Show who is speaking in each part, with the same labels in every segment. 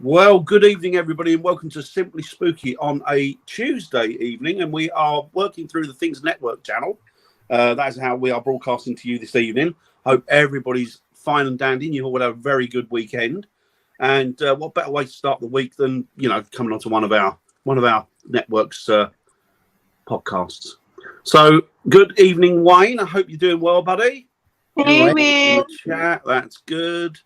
Speaker 1: Well, good evening, everybody, and welcome to Simply Spooky on a Tuesday evening. And we are working through the Things Network channel. That's how we are broadcasting to you this evening. Hope everybody's fine and dandy and you all had a very good weekend. And what better way to start the week than, coming onto one of our network's podcasts. So, good evening, Wayne. I hope you're doing well, buddy.
Speaker 2: Hey, man.
Speaker 1: Chat. That's good.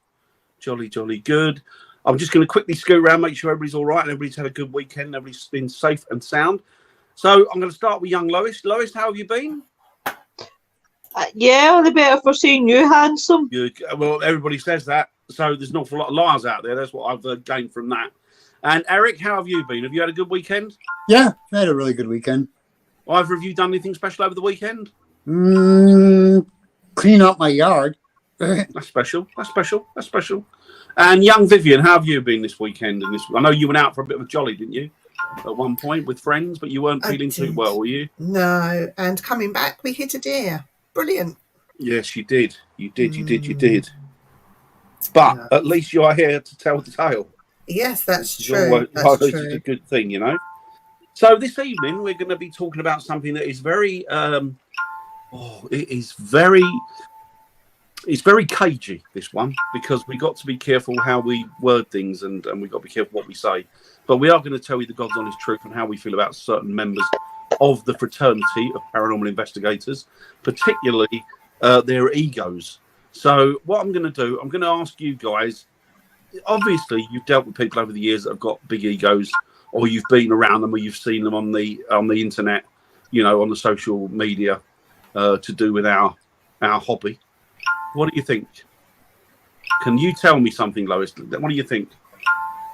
Speaker 1: Jolly, jolly good. I'm just going to quickly scoot around, make sure everybody's all right and everybody's had a good weekend. Everybody's been safe and sound. So I'm going to start with young Lois. Lois, how have you been?
Speaker 2: Yeah, all the better for seeing you, handsome.
Speaker 1: Good. Well, everybody says that. So there's an awful lot of liars out there. That's what I've gained from that. And Eric, how have you been? Have you had a good weekend?
Speaker 3: Yeah, I had a really good weekend.
Speaker 1: Either of you done anything special over the weekend?
Speaker 3: Clean up my yard.
Speaker 1: That's special. That's special. That's special. And young Vivian, how have you been this weekend? And I know you went out for a bit of a jolly, didn't you? At one point with friends, but you weren't feeling too well, were you?
Speaker 4: No. And coming back, we hit a deer. Brilliant.
Speaker 1: Yes, you did. You did. But at least you are here to tell the tale.
Speaker 4: Yes, that's true.
Speaker 1: That's a good thing, you know. So this evening we're going to be talking about something that is very, it's very cagey, this one, because we got to be careful how we word things and we got to be careful what we say. But we are going to tell you the God's honest truth and how we feel about certain members of the fraternity of paranormal investigators, particularly their egos. So what I'm going to do, I'm going to ask you guys, obviously you've dealt with people over the years that have got big egos, or you've been around them, or you've seen them on the internet, on the social media, to do with our hobby. What do you think? Can you tell me something, Lois? What do you think?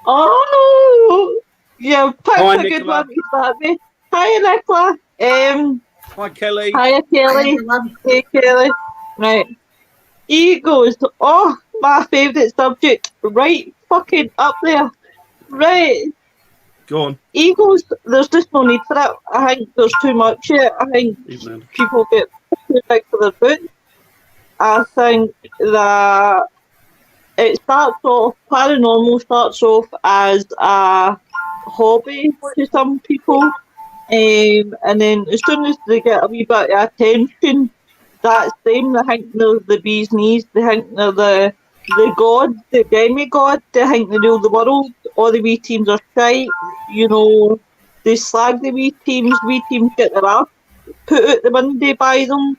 Speaker 2: Oh, yeah, picked a good one to start with. Hi, Nicola.
Speaker 1: Hi, Kelly.
Speaker 2: Hi, Kelly. Hey, Kelly. Right. Egos. Oh, my favourite subject. Right fucking up there. Right.
Speaker 1: Go on.
Speaker 2: Egos, there's just no need for that. I think there's too much here. I think people get too big for their boots. I think that paranormal starts off as a hobby to some people, and then as soon as they get a wee bit of attention, that's them. They think they're the bee's knees, they think they're the god, the demigod, they think they rule the world. All the wee teams are shite, they slag the wee teams get their ass put out the window by them.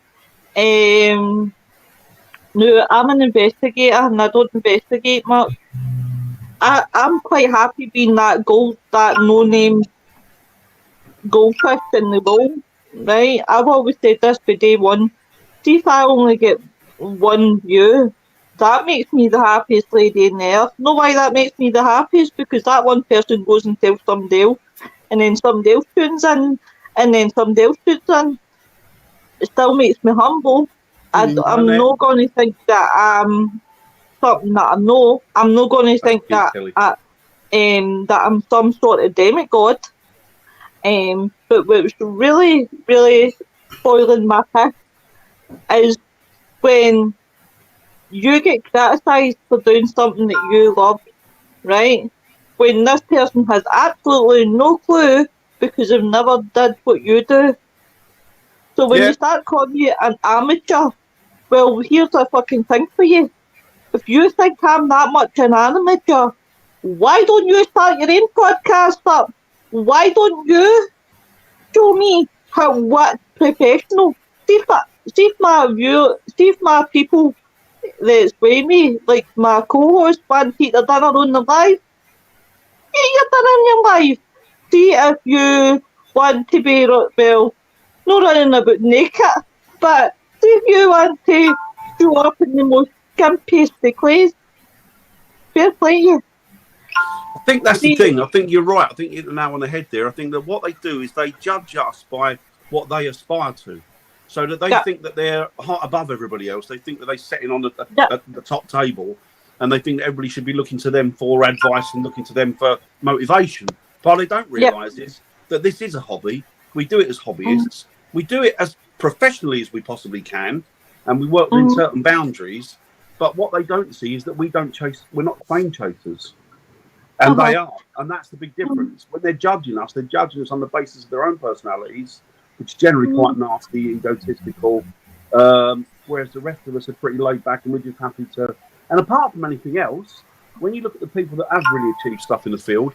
Speaker 2: No, I'm an investigator and I don't investigate much. I'm quite happy being that no-name goldfish in the bowl, right? I've always said this for day one. See if I only get one view, that makes me the happiest lady in the earth. Know why that makes me the happiest? Because that one person goes and tells somebody else, and then somebody else tunes in, and then somebody else tunes in. It still makes me humble. I'm not going to think that I'm something that I'm not. I'm not going to think that I'm some sort of demigod. But what's really, really spoiling my piss is when you get criticised for doing something that you love, right? When this person has absolutely no clue because they've never did what you do. So when you start calling you an amateur, well, here's a fucking thing for you. If you think I'm that much an amateur, why don't you start your own podcast up? Why don't you show me what's professional? See if my people that's with me, like my co-host, want to eat their dinner on the live, get your dinner on your live. See if you want to be, well, not running about naked, but see if you want to show up in the most skimpiest of clothes. Fair play you.
Speaker 1: I think that's the thing. I think you're right. I think you're now on the head there. I think that what they do is they judge us by what they aspire to. So that they think that they're above everybody else. They think that they're sitting on the top table, and they think that everybody should be looking to them for advice and looking to them for motivation. But they don't realise is that this is a hobby. We do it as hobbyists. We do it as professionally as we possibly can, and we work within certain boundaries. But what they don't see is that we don't chase. We're not fame chasers. And they are, and that's the big difference. When they're judging us on the basis of their own personalities, which is generally quite nasty, egotistical. Whereas the rest of us are pretty laid back, and we're just happy to. And apart from anything else, when you look at the people that have really achieved stuff in the field,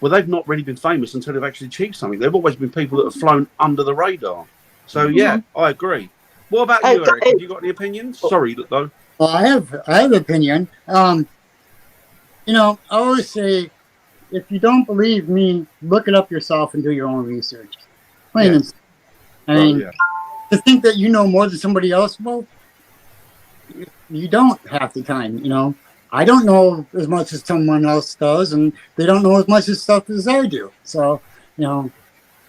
Speaker 1: well, they've not really been famous until they've actually achieved something. They've always been people that have flown under the radar. So yeah, I agree. What about you, Eric? Have you got any opinions? Sorry, though.
Speaker 3: Well, I have an opinion. You know, I always say, if you don't believe me, look it up yourself and do your own research. Plain and simple. I mean, to think that you know more than somebody else, well, you don't half the time, you know. I don't know as much as someone else does, and they don't know as much as stuff as I do. So, you know.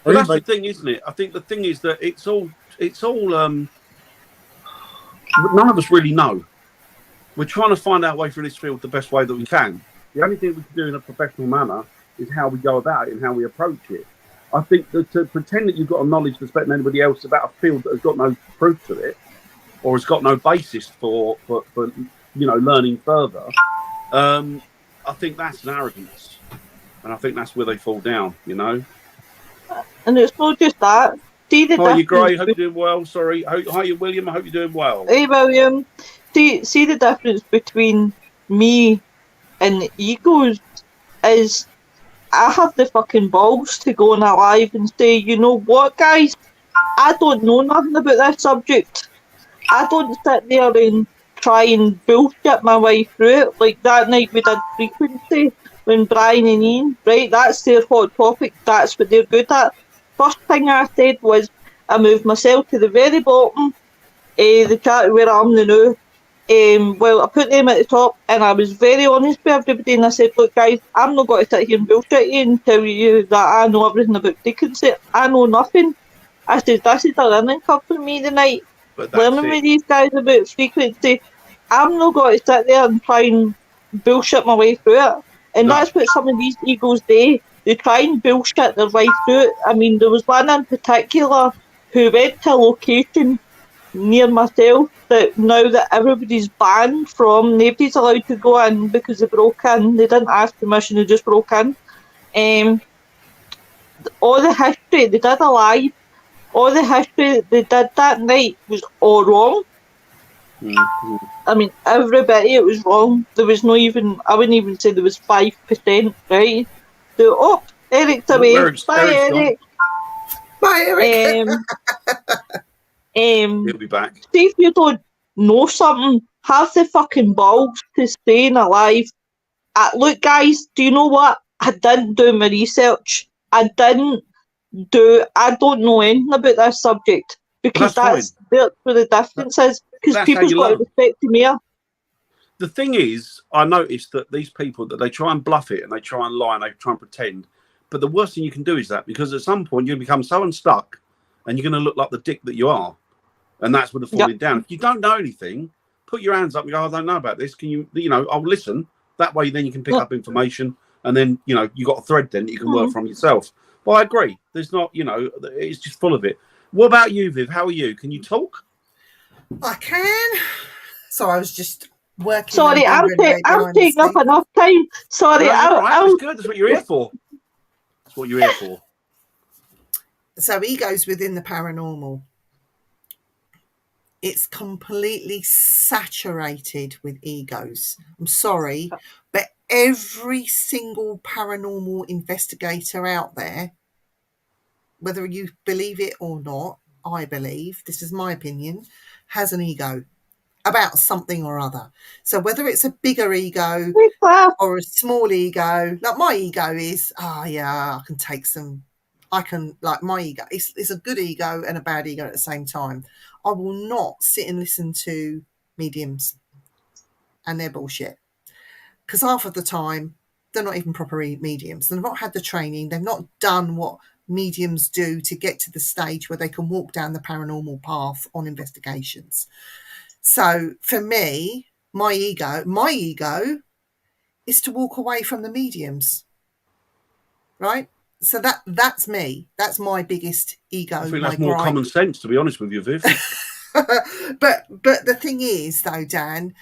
Speaker 1: But that's the thing, isn't it? I think the thing is that it's all none of us really know. We're trying to find our way through this field the best way that we can. The only thing we can do in a professional manner is how we go about it and how we approach it. I think that to pretend that you've got a knowledge that's better than anybody else about a field that has got no proof to it, or has got no basis for learning further, I think that's an arrogance, and I think that's where they fall down, you know.
Speaker 2: And it's not just that. See the
Speaker 1: Hi, you Gray. Hope you're doing well. Sorry. Hi, you William. I hope you're doing well.
Speaker 2: Hey, William. See the difference between me and egos is I have the fucking balls to go on a live and say, you know what, guys? I don't know nothing about this subject. I don't sit there and try and bullshit my way through it. Like that night we did Frequency when Brian and Ian, right? That's their hot topic. That's what they're good at. First thing I said was I moved myself to the very bottom, the chat where I'm now. Well, I put them at the top, and I was very honest with everybody, and I said, look guys, I'm not going to sit here and bullshit you and tell you that I know everything about frequency. I know nothing. I said, this is a learning curve for me tonight. Learning with these guys about frequency. I'm not going to sit there and try and bullshit my way through it. And that's what some of these egos do. They try and bullshit their way through it. I mean, there was one in particular who went to a location near myself that now that everybody's banned from, nobody's allowed to go in because they broke in. They didn't ask permission, they just broke in. All the history, they did a live, all the history they did that night was all wrong. Mm-hmm. I mean, everybody, it was wrong. There was no even, I wouldn't even say there was 5%, right? So, Eric's away. Bye, Eric.
Speaker 4: Bye, Eric.
Speaker 1: He'll be back.
Speaker 2: See, if you don't know something, have the fucking balls to stay alive. Look, guys, do you know what? I didn't do my research. I don't know anything about this subject. Because that's where the difference is. Because people's got to respect me.
Speaker 1: The thing is, I noticed that these people, that they try and bluff it and they try and lie and they try and pretend. But the worst thing you can do is that, because at some point you're going to become so unstuck and you're going to look like the dick that you are. And that's where the falling down. If you don't know anything, put your hands up and go, I don't know about this. Can you, I'll listen. That way then you can pick up information, and then, you got a thread then that you can work from yourself. But I agree. There's not, it's just full of it. What about you, Viv? How are you? Can you talk?
Speaker 4: I can. So I was just working.
Speaker 2: Sorry, I'm taking up enough time. Sorry.
Speaker 1: That's good. That's what you're here for. That's what you're here for.
Speaker 4: So egos within the paranormal. It's completely saturated with egos. I'm sorry, but every single paranormal investigator out there, whether you believe it or not, I believe, this is my opinion, has an ego about something or other. So whether it's a bigger ego or a small ego, like my ego is, I can take some, like my ego, it's a good ego and a bad ego at the same time. I will not sit and listen to mediums and their bullshit, because half of the time they're not even proper mediums. They've not had the training. They've not done what mediums do to get to the stage where they can walk down the paranormal path on investigations. So for me, my ego is to walk away from the mediums, right? So that's me. That's my biggest ego.
Speaker 1: I think that's more common sense, to be honest with you, Viv.
Speaker 4: But the thing is, though, Dan,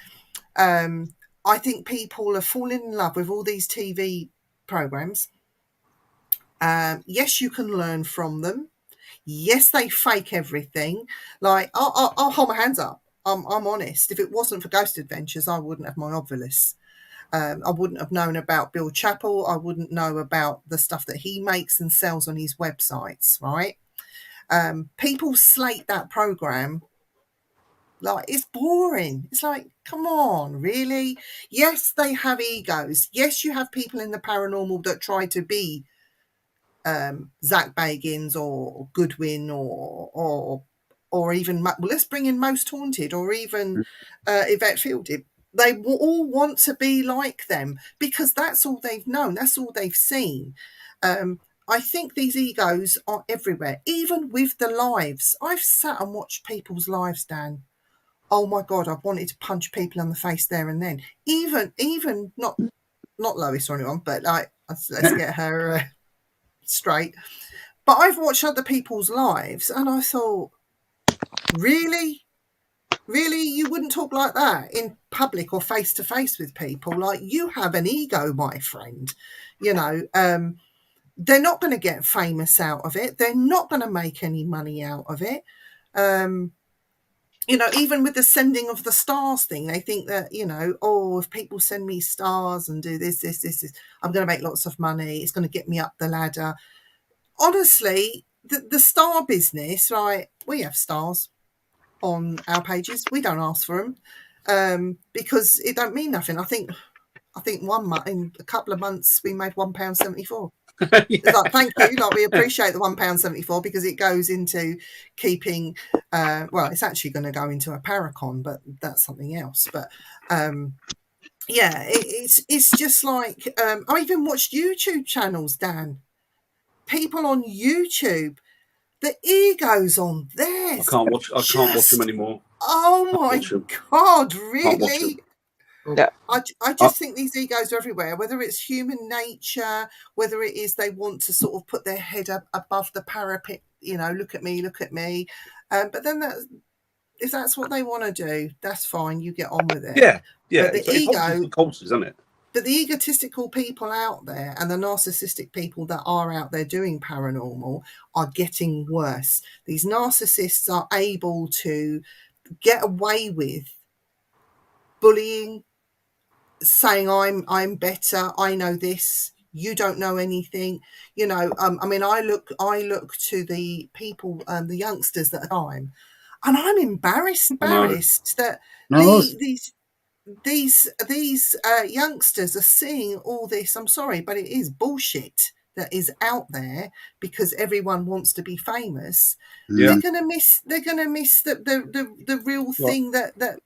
Speaker 4: I think people are falling in love with all these TV programs. Yes, you can learn from them. Yes, they fake everything. Like, I'll hold my hands up. I'm honest. If it wasn't for Ghost Adventures, I wouldn't have my Ovilus. I wouldn't have known about Bill Chappell. I wouldn't know about the stuff that he makes and sells on his websites, right? People slate that program like it's boring. It's like, come on, really? Yes, they have egos. Yes, you have people in the paranormal that try to be Zach Bagans or Goodwin or even let's bring in Most Haunted or even Yvette Fielding. They will all want to be like them because that's all they've known. That's all they've seen. I think these egos are everywhere, even with the lives. I've sat and watched people's lives, Dan. Oh my God, I've wanted to punch people in the face there and then. Even not Lois or anyone, but like let's get her straight. But I've watched other people's lives and I thought, really, you wouldn't talk like that in public or face to face with people. Like, you have an ego, my friend. You know, they're not going to get famous out of it. They're not going to make any money out of it. You know, even with the sending of the stars thing, they think that, you know, oh, if people send me stars and do this, I'm going to make lots of money. It's going to get me up the ladder. Honestly, the star business, right? We have stars on our pages. We don't ask for them because it don't mean nothing. I think one month, in a couple of months, we made £1.74. Yeah. It's like, thank you. Like, we appreciate the £1.74 because it goes into keeping. Well, it's actually going to go into a Paracon, but that's something else. But yeah, it's just like I even watched YouTube channels, Dan. People on YouTube, the egos on there.
Speaker 1: I can't watch them anymore.
Speaker 4: Oh my God, really?
Speaker 2: Yeah.
Speaker 4: I just think these egos are everywhere, whether it's human nature, whether it is they want to sort of put their head up above the parapet, you know, look at me. But then if that's what they want to do, that's fine. You get on with it.
Speaker 1: Yeah.
Speaker 4: But the
Speaker 1: it's
Speaker 4: ego,
Speaker 1: courses, isn't it?
Speaker 4: But the egotistical people out there and the narcissistic people that are out there doing paranormal are getting worse. These narcissists are able to get away with bullying, saying I'm better, I know this, you don't know anything. You know, I mean, I look to the people, the youngsters that are time, and I'm embarrassed that these youngsters are seeing all this. I'm sorry, but it is bullshit that is out there because everyone wants to be famous. Yeah. They're gonna miss the real thing that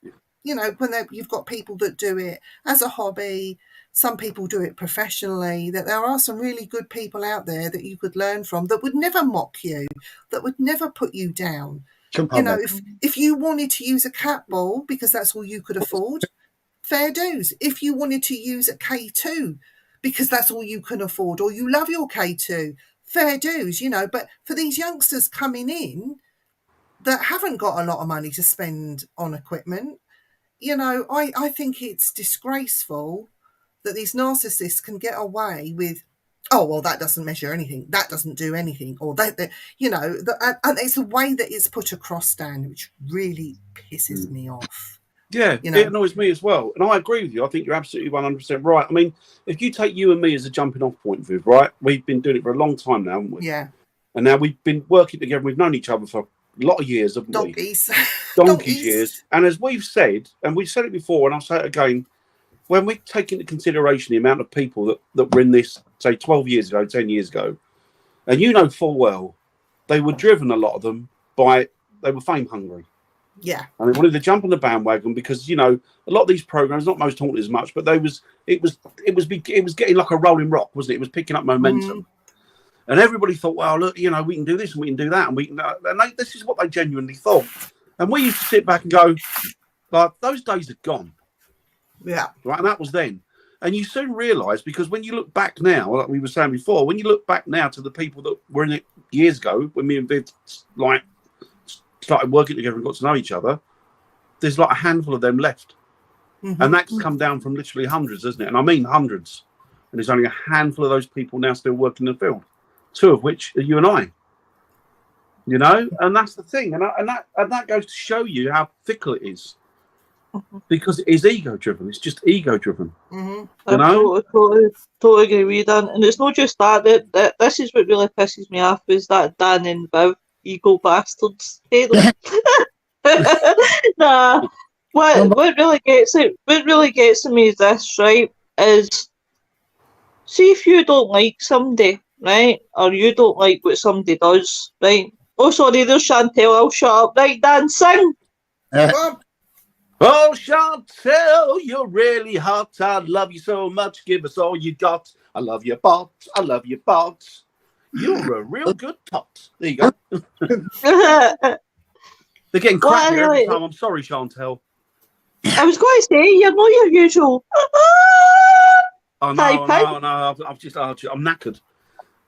Speaker 4: you know, when you've got people that do it as a hobby, some people do it professionally, that there are some really good people out there that you could learn from that would never mock you, that would never put you down. You know, if you wanted to use a cat ball because that's all you could afford, fair dues. If you wanted to use a K2 because that's all you can afford, or you love your K2, fair dues, you know. But for these youngsters coming in that haven't got a lot of money to spend on equipment, you know, I think it's disgraceful that these narcissists can get away with, oh, well, that doesn't measure anything, that doesn't do anything, or that you know, and it's the way that it's put across, Dan, which really pisses me off.
Speaker 1: Yeah, you know? It annoys me as well. And I agree with you. I think you're absolutely 100% right. I mean, if you take you and me as a jumping off point, Viv, right? We've been doing it for a long time now, haven't we? Yeah. And now we've been working together. We've known each other for a lot of years, haven't we? Donkey's years. And as we've said, and we've said it before, and I'll say it again, when we take into consideration the amount of people that were in this, say, 12 years ago, 10 years ago, and you know full well, they were driven, a lot of them, they were fame hungry. Yeah. And they wanted to jump on the bandwagon because, you know, a lot of these programs, not Most Haunted as much, but it was getting like a rolling rock, wasn't it? It was picking up momentum. Mm. And everybody thought, well, look, you know, we can do this and we can do that. And this is what they genuinely thought. And we used to sit back and go, but those days are gone. Yeah. Right. And that was then. And you soon realise, because when you look back now, like we were saying before, when you look back now to the people that were in it years ago, when me and Viv started working together and got to know each other, there's like a handful of them left. Mm-hmm. And that's come down from literally hundreds, isn't it? And I mean hundreds. and there's only a handful of those people now still working in the field, 2 of which are you and I. You know, and that's the thing, and that goes to show you how fickle it is, because it is ego-driven. It's just ego-driven.
Speaker 4: Mm-hmm.
Speaker 1: You know,
Speaker 2: totally agree with you, Dan. And it's not just that. This is what really pisses me off, is that Dan and Viv, ego bastards. Hate them. Nah. What really gets to me is this, right? Is, see, if you don't like somebody, right, or you don't like what somebody does, right? Oh, sorry, there's Chantel. I'll shut up. Right, Dan, sing.
Speaker 1: Oh, Chantel, you're really hot. I love you so much. Give us all you got. I love your bot. I love your bot. You're a real good tot. There you go. They're getting crappier every time. I'm sorry, Chantel.
Speaker 2: I was going to say, you're not your usual.
Speaker 1: Oh, no. I'm knackered.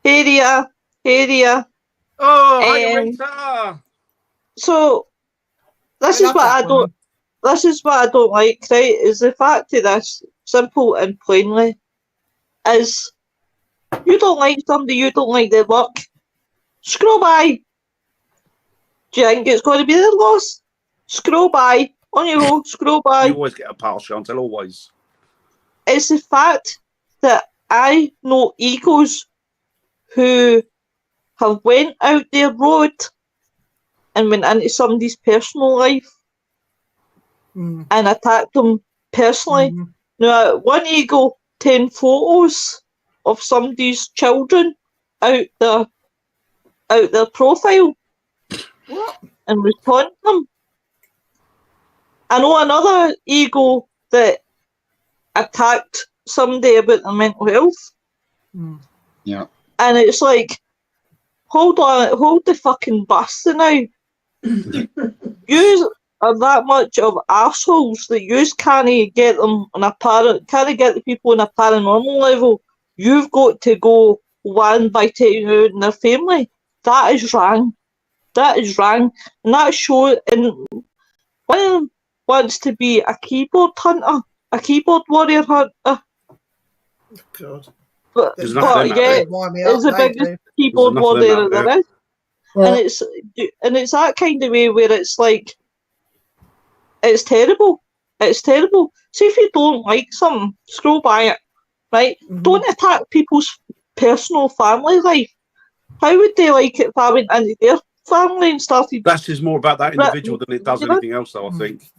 Speaker 2: Hey there.
Speaker 1: Oh, hi, Rita.
Speaker 2: So, this is what I don't like, right? Is the fact of this, simple and plainly, is you don't like somebody, you don't like their work. Scroll by. Do you think it's going to be their loss? Scroll by. On you go, scroll by.
Speaker 1: You always get a pass, Chantel, always.
Speaker 2: It's the fact that I know egos who have went out their road and went into somebody's personal life and attacked them personally. Now, one ego 10 photos of somebody's children out their profile and respond to them. I know another ego that attacked somebody about their mental health.
Speaker 3: Yeah.
Speaker 2: And it's like, hold the fucking bus now. You are that much of assholes that you can't get them on can't get the people on a paranormal level. You've got to go one by taking out in their family. That is wrong. And that show, and one of them wants to be a keyboard hunter, a keyboard warrior hunter.
Speaker 4: God.
Speaker 2: But it's the biggest keyboard warrior there is. Well, and it's that kind of way where it's like, it's terrible. It's terrible. See, if you don't like something, scroll by it, right? Don't attack people's personal family life. How would they like it if I went into their family and started?
Speaker 1: That's just more about that individual than it does anything else, though, I think.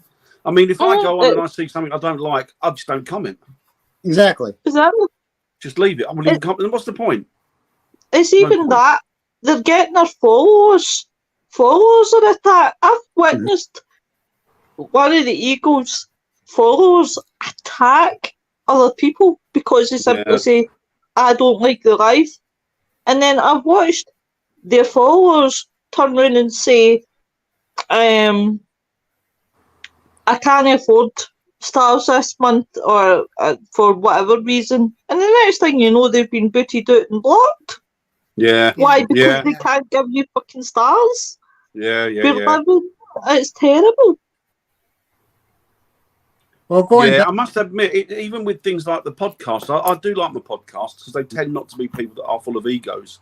Speaker 1: I mean, if I go on and I see something I don't like, I just don't comment.
Speaker 3: Exactly.
Speaker 1: Just leave it. I wouldn't even comment. What's the point?
Speaker 2: It's even that. They're getting their followers. Followers are attacked. I've witnessed one of the Eagles' followers attack other people because they simply say, I don't like the life. And then I've watched their followers turn around and say, I can't afford stars this month or for whatever reason. And the next thing you know, they've been booted out and blocked.
Speaker 1: Yeah.
Speaker 2: Why? Because they can't give you fucking stars.
Speaker 1: Yeah.
Speaker 2: It's terrible.
Speaker 3: Well,
Speaker 1: I must admit, even with things like the podcast, I do like my podcasts because they tend not to be people that are full of egos,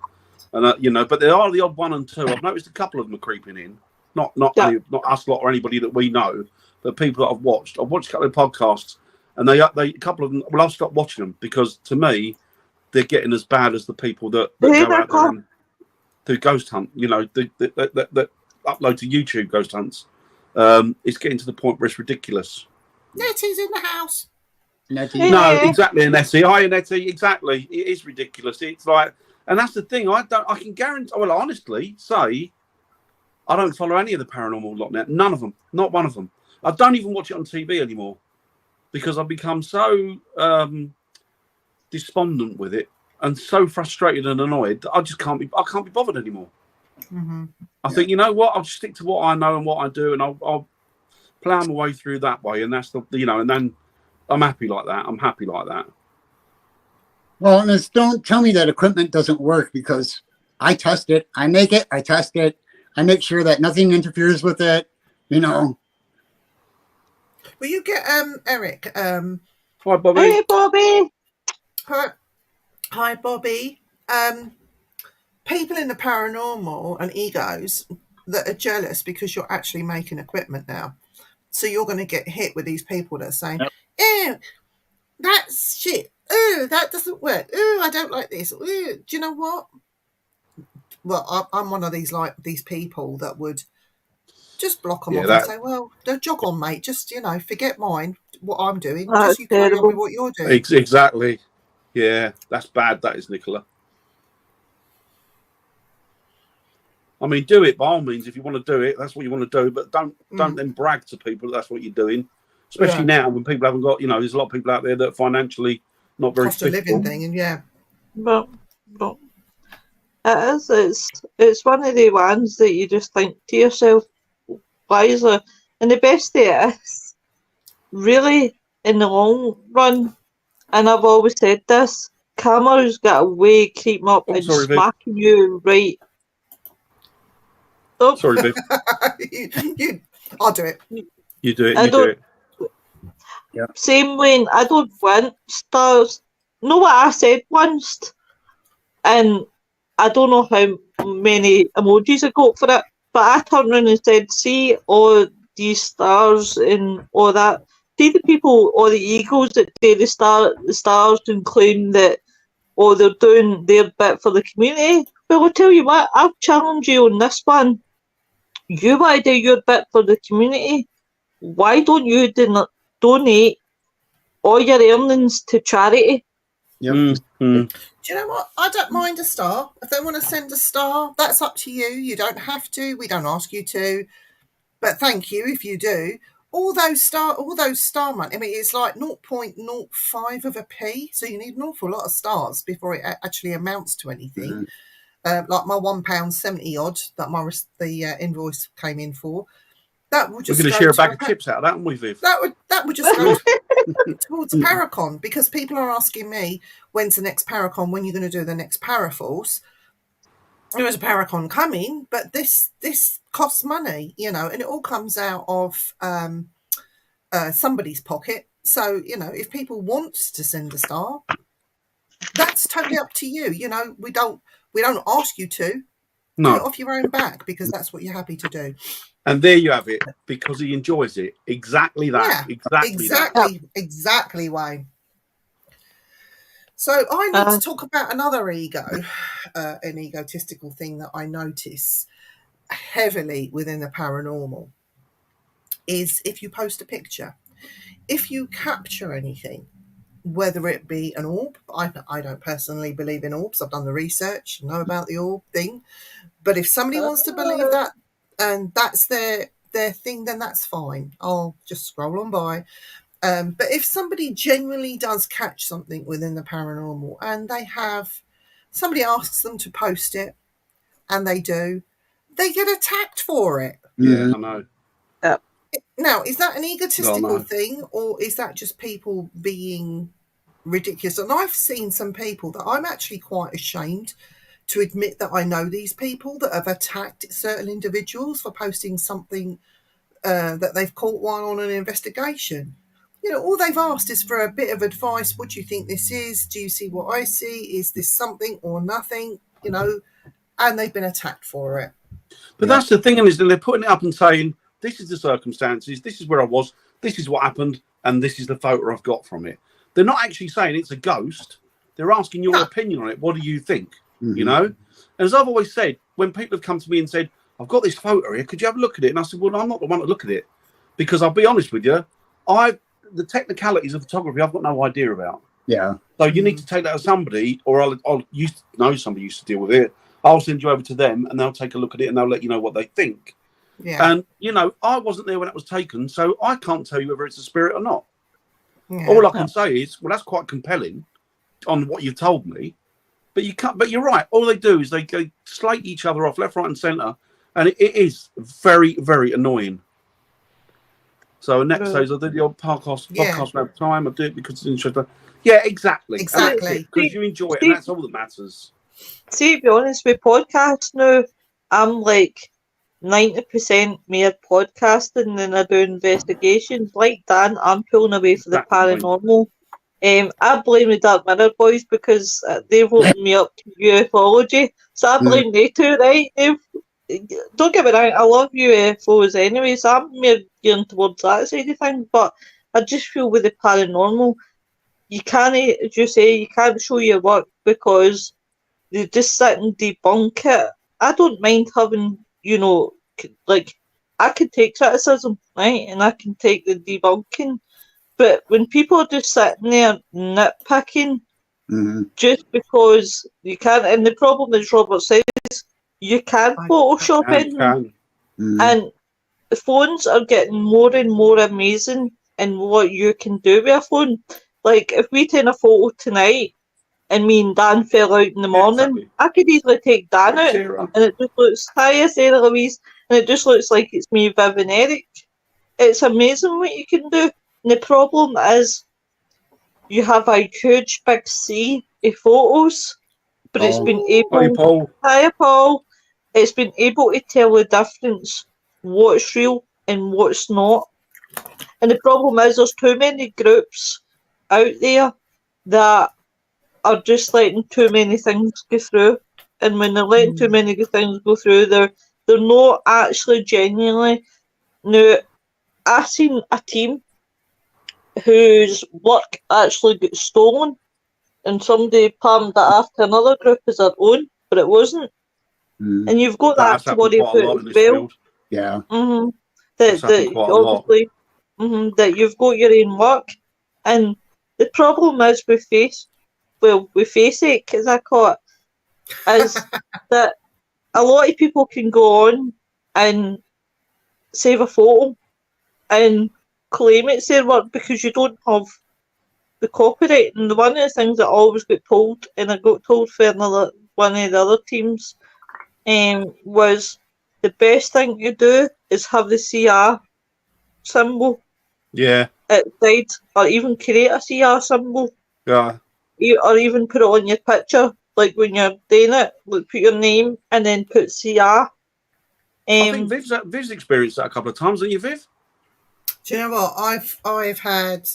Speaker 1: and but there are the odd one and two. I've noticed a couple of them are creeping in, not us lot or anybody that we know, but people that I've watched. I've watched a couple of podcasts, and they a couple of them. Well, I've stopped watching them because to me, they're getting as bad as the people that go out there and do ghost hunt. That upload to YouTube ghost hunts. It's getting to the point where it's ridiculous.
Speaker 4: Nettie's in the house.
Speaker 3: Nettie.
Speaker 1: No, exactly, Nettie. Hi, Nettie. Exactly. It is ridiculous. It's like, and that's the thing. I can guarantee. Well, honestly, say I don't follow any of the paranormal lot now. None of them. Not one of them. I don't even watch it on TV anymore because I've become so despondent with it and so frustrated and annoyed that I can't be bothered anymore. I think, you know what? I'll just stick to what I know and what I do, and I'll plough my way through that way, and that's and then I'm happy like that.
Speaker 3: Well, and don't tell me that equipment doesn't work, because I test it. I make it. I test it. I make sure that nothing interferes with it.
Speaker 4: Will you get Eric?
Speaker 1: Hi, Bobby.
Speaker 2: Hey, Bobby.
Speaker 4: Hi, Bobby. People in the paranormal and egos that are jealous because you're actually making equipment now. So you're going to get hit with these people that are saying,
Speaker 3: Yep.
Speaker 4: "Ew, that's shit. Oh, that doesn't work. Oh, I don't like this. Ooh, do you know what?" Well, I'm one of these people that would just block them
Speaker 1: Yeah,
Speaker 4: off and
Speaker 1: that
Speaker 4: say, "Well, don't jog on, mate. Just forget mine. What I'm doing.
Speaker 2: That's
Speaker 4: Just you carry on with
Speaker 2: terrible.
Speaker 4: what you're doing."
Speaker 1: exactly. Yeah, that's bad. That is, Nicola. I mean, do it by all means if you want to do it. That's what you want to do, but don't then brag to people that's what you're doing. Especially now when people haven't got, there's a lot of people out there that are financially not very
Speaker 4: Cost of living
Speaker 1: fit.
Speaker 4: thing, and
Speaker 2: But it is. It's one of the ones that you just think to yourself, why is there? And the best thing is, really, in the long run, and I've always said this, karma's got a way of creeping up and
Speaker 1: Sorry, Viv.
Speaker 2: smacking you right. Oh,
Speaker 1: Sorry, Viv.
Speaker 4: I'll do it.
Speaker 1: You do it.
Speaker 2: I
Speaker 1: You do
Speaker 2: don't.
Speaker 1: it.
Speaker 2: Same way, I don't want stars. Know what I said once, and I don't know how many emojis I got for it, but I turned around and said, "See all these stars and all that. See the people, all the egos that do the stars and claim that, oh, they're doing their bit for the community. Well, I'll tell you what, I'll challenge you on this one. You want to do your bit for the community? Why don't you donate all your earnings to charity?"
Speaker 3: Yep.
Speaker 1: Mm.
Speaker 4: Do you know what? I don't mind a star. If they want to send a star, that's up to you. You don't have to. We don't ask you to. But thank you if you do. All those star money. I mean, it's like 0.05 of a p. So you need an awful lot of stars before it actually amounts to anything. Like my £1.70 odd that the invoice came in for. That would
Speaker 1: We're
Speaker 4: just
Speaker 1: going to
Speaker 4: go
Speaker 1: share a
Speaker 4: to
Speaker 1: bag of chips out of that, aren't we, Viv?
Speaker 4: That would just go towards Paracon, because people are asking me, when's the next Paracon? When are you going to do the next Paraforce? There is a Paracon coming, but this costs money, and it all comes out of somebody's pocket. So, if people want to send a star, that's totally up to you. We don't ask you to. Do it
Speaker 1: No.
Speaker 4: off your own back because that's what you're happy to do.
Speaker 1: And there you have it, because he enjoys it. Exactly that.
Speaker 4: Yeah,
Speaker 1: Exactly.
Speaker 4: exactly, Wayne. So I need to talk about another ego, an egotistical thing that I notice heavily within the paranormal is if you post a picture, if you capture anything, whether it be an orb. I don't personally believe in orbs. I've done the research, know about the orb thing. But if somebody wants to believe that and that's their thing, then that's fine. I'll just scroll on by. But if somebody genuinely does catch something within the paranormal and somebody asks them to post it and they do, they get attacked for it.
Speaker 1: Yeah, I know.
Speaker 4: Now, is that an egotistical thing, or is that just people being ridiculous? And I've seen some people that I'm actually quite ashamed to admit that I know these people that have attacked certain individuals for posting something that they've caught while on an investigation. All they've asked is for a bit of advice. What do you think this is? Do you see what I see? Is this something or nothing? And they've been attacked for it.
Speaker 1: But that's the thing, is that they're putting it up and saying, this is the circumstances, this is where I was, this is what happened, and this is the photo I've got from it. They're not actually saying it's a ghost. They're asking your opinion on it. What do you think? And as I've always said, when people have come to me and said, I've got this photo here, could you have a look at it? And I said, well, I'm not the one to look at it, because I'll be honest with you, the technicalities of photography I've got no idea about.
Speaker 3: Yeah.
Speaker 1: So you need to take that to somebody, or I'll used to know somebody used to deal with it. I'll send you over to them and they'll take a look at it and they'll let you know what they think.
Speaker 4: Yeah.
Speaker 1: And, I wasn't there when it was taken, so I can't tell you whether it's a spirit or not.
Speaker 4: Yeah.
Speaker 1: All I can say is, well, that's quite compelling on what you've told me. But you can't. But you're right. All they do is they slate each other off left, right, and centre, and it is very, very annoying. So Annette says, I did the old podcast about time. I do it because it's interesting. Yeah, exactly.
Speaker 4: Exactly.
Speaker 1: Because you enjoy it, and that's all that matters.
Speaker 2: See, to be honest, with podcasts now, I'm like 90% more podcasting than I do investigations. Like Dan, I'm pulling away for the paranormal. I blame the Dark Mirror boys because they've opened me up to ufology. So I blame they two, right? Don't get me wrong, I love UFOs anyway, so I'm more gearing towards that side of things, but I just feel with the paranormal, you can't, as you say, you can't show your work because they just sit and debunk it. I don't mind having, like, I can take criticism, right, and I can take the debunking, but when people are just sitting there nitpicking just because you can't, and the problem is Robert says, you can Photoshop in, and the phones are getting more and more amazing in what you can do with a phone. Like, if we take a photo tonight and me and Dan fell out in the morning, exactly. I could easily take Dan out
Speaker 1: Sarah.
Speaker 2: and it just looks, hiya Sarah Louise, and it just looks like it's me, Viv and Eric. It's amazing what you can do. And the problem is you have a huge big sea of photos, but it's been able... Hiya Paul. It's been able to tell the difference what's real and what's not. And the problem is there's too many groups out there that are just letting too many things go through. And when they're letting too many things go through, they're not actually genuinely... Now, I've seen a team whose work actually got stolen and somebody palmed it after another group as their own, but it wasn't. And you've got that to worry about as well.
Speaker 3: Yeah.
Speaker 2: That obviously that you've got your own work, and the problem is with FaceAche, as I call it, is that a lot of people can go on and save a photo and claim it's their work because you don't have the copyright. And one of the things that I always get told, and I got told for one of the other teams, was the best thing to do is have the CR symbol outside, or even create a CR symbol.
Speaker 1: Yeah.
Speaker 2: Or even put it on your picture, like when you're doing it, like put your name and then put CR.
Speaker 1: I think Viv's experienced that a couple of times, haven't you, Viv?
Speaker 4: Do you know what? I've had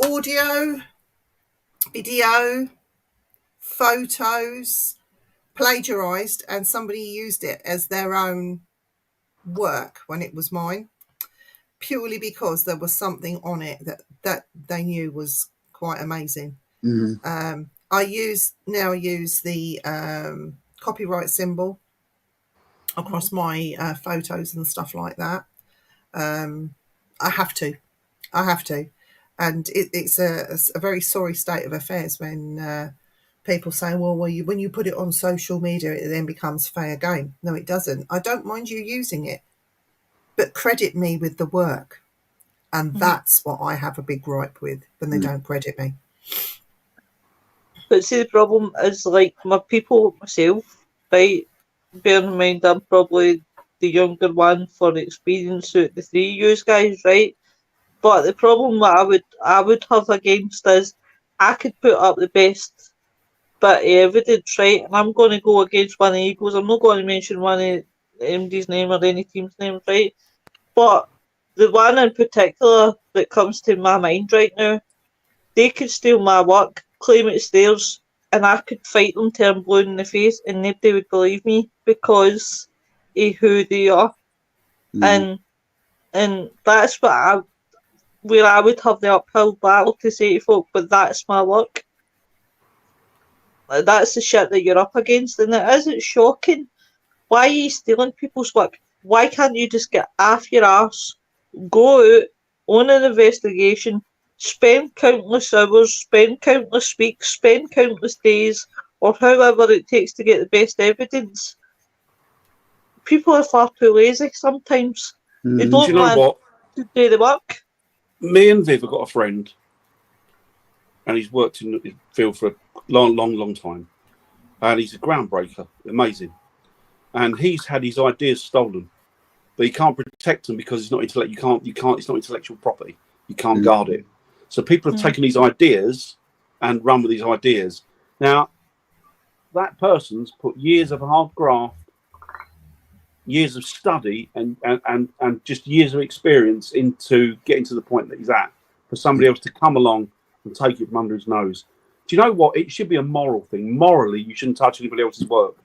Speaker 4: audio, video, photos plagiarized, and somebody used it as their own work when it was mine, purely because there was something on it that they knew was quite amazing. I use the copyright symbol across my photos and stuff like that. I have to, and it's a very sorry state of affairs when people say, well, when you put it on social media, it then becomes fair game. No, it doesn't. I don't mind you using it, but credit me with the work. And that's what I have a big gripe with, when they don't credit me.
Speaker 2: But see, the problem is, like, my people, myself, right, bear in mind I'm probably the younger one for the experience out the three of you guys, right? But the problem that I would have against is I could put up the best bit of evidence, right? And I'm going to go against one of Eagles. I'm not going to mention one of MD's name or any team's name, right? But the one in particular that comes to my mind right now, they could steal my work, claim it's theirs, and I could fight them till I'm blue in the face, and nobody would believe me because of who they are. And that's where I would have the uphill battle to say to folk, but that's my work. That's the shit that you're up against, and it isn't shocking. Why are you stealing people's work? Why can't you just get off your arse, go out on an investigation, spend countless hours, spend countless weeks, spend countless days, or however it takes to get the best evidence? People are far too lazy sometimes. They don't want to do the work.
Speaker 1: Me and Viv have got a friend, and he's worked in the field for a long time, and he's a groundbreaker, amazing. And he's had his ideas stolen, but he can't protect them because it's not it's not intellectual property. You can't guard it. So people have taken these ideas and run with these ideas. Now, that person's put years of hard graft, years of study, and just years of experience into getting to the point that he's at. for somebody else to come along and take it from under his nose. Do you know what? It should be a moral thing. Morally, you shouldn't touch anybody else's work.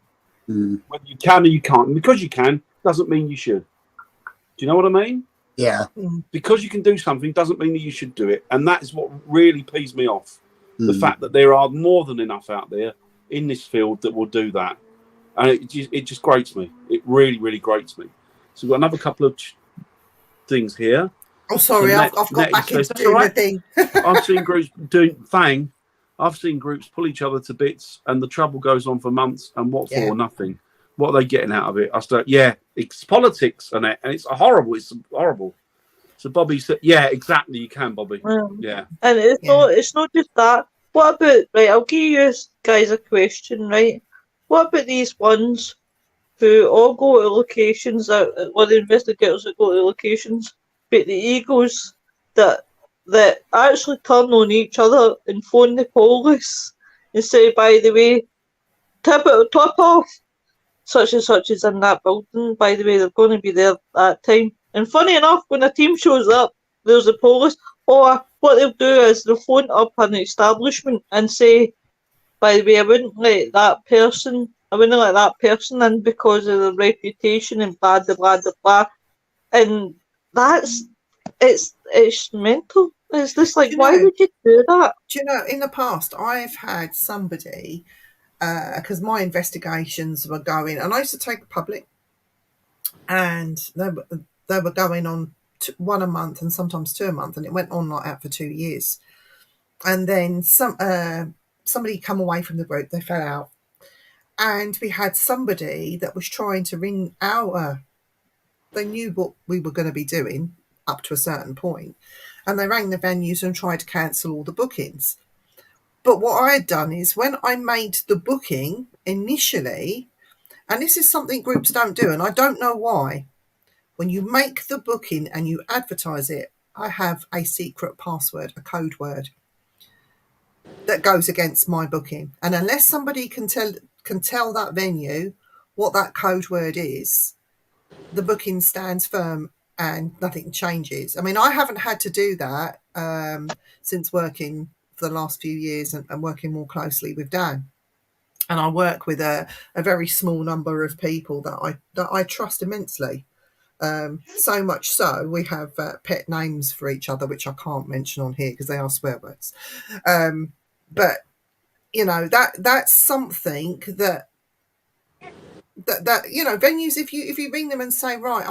Speaker 1: Whether you can or you can't. And because you can doesn't mean you should. Do you know what I mean?
Speaker 3: Yeah.
Speaker 1: Because you can do something doesn't mean that you should do it. And that is what really pees me off. The fact that there are more than enough out there in this field that will do that. And it just grates me. It really, really grates me. So we've got another couple of things here.
Speaker 4: Oh, sorry,
Speaker 1: So
Speaker 4: I've got back into doing the thing.
Speaker 1: I've seen groups doing Fang. I've seen groups pull each other to bits, and the trouble goes on for months. And what for? Nothing. What are they getting out of it? I start, it's politics and it's horrible. It's horrible. So Bobby said, yeah, exactly. You can, Bobby. Yeah.
Speaker 2: And it's not just that. What about, right, I'll give you guys a question, right? What about these ones who all go to locations, or the investigators that go to locations, but the egos that actually turn on each other and phone the police and say, by the way, top off, such and such is in that building, by the way, they're going to be there at that time. And funny enough, when a team shows up, there's the police, or what they'll do is they'll phone up an establishment and say, by the way, I wouldn't let that person in because of their reputation and blah, blah, blah, blah, blah. And it's mental. It's just like, why would you do that?
Speaker 4: Do you know, in the past, I've had somebody, because my investigations were going, and I used to take the public, and they were going on one a month and sometimes 2 a month, and it went on like that for 2 years. And then somebody come away from the group, they fell out, and we had somebody that was trying to ring they knew what we were going to be doing up to a certain point, and they rang the venues and tried to cancel all the bookings. But what I had done is, when I made the booking initially, and this is something groups don't do, and I don't know why, when you make the booking and you advertise it, I have a secret password, a code word that goes against my booking. And unless somebody can tell that venue what that code word is, the booking stands firm and nothing changes. I mean, I haven't had to do that since working for the last few years and working more closely with Dan. And I work with a very small number of people that I trust immensely. So much so, we have pet names for each other, which I can't mention on here because they are swear words. But you know, that's something that you know, venues, if you ring them and say, right,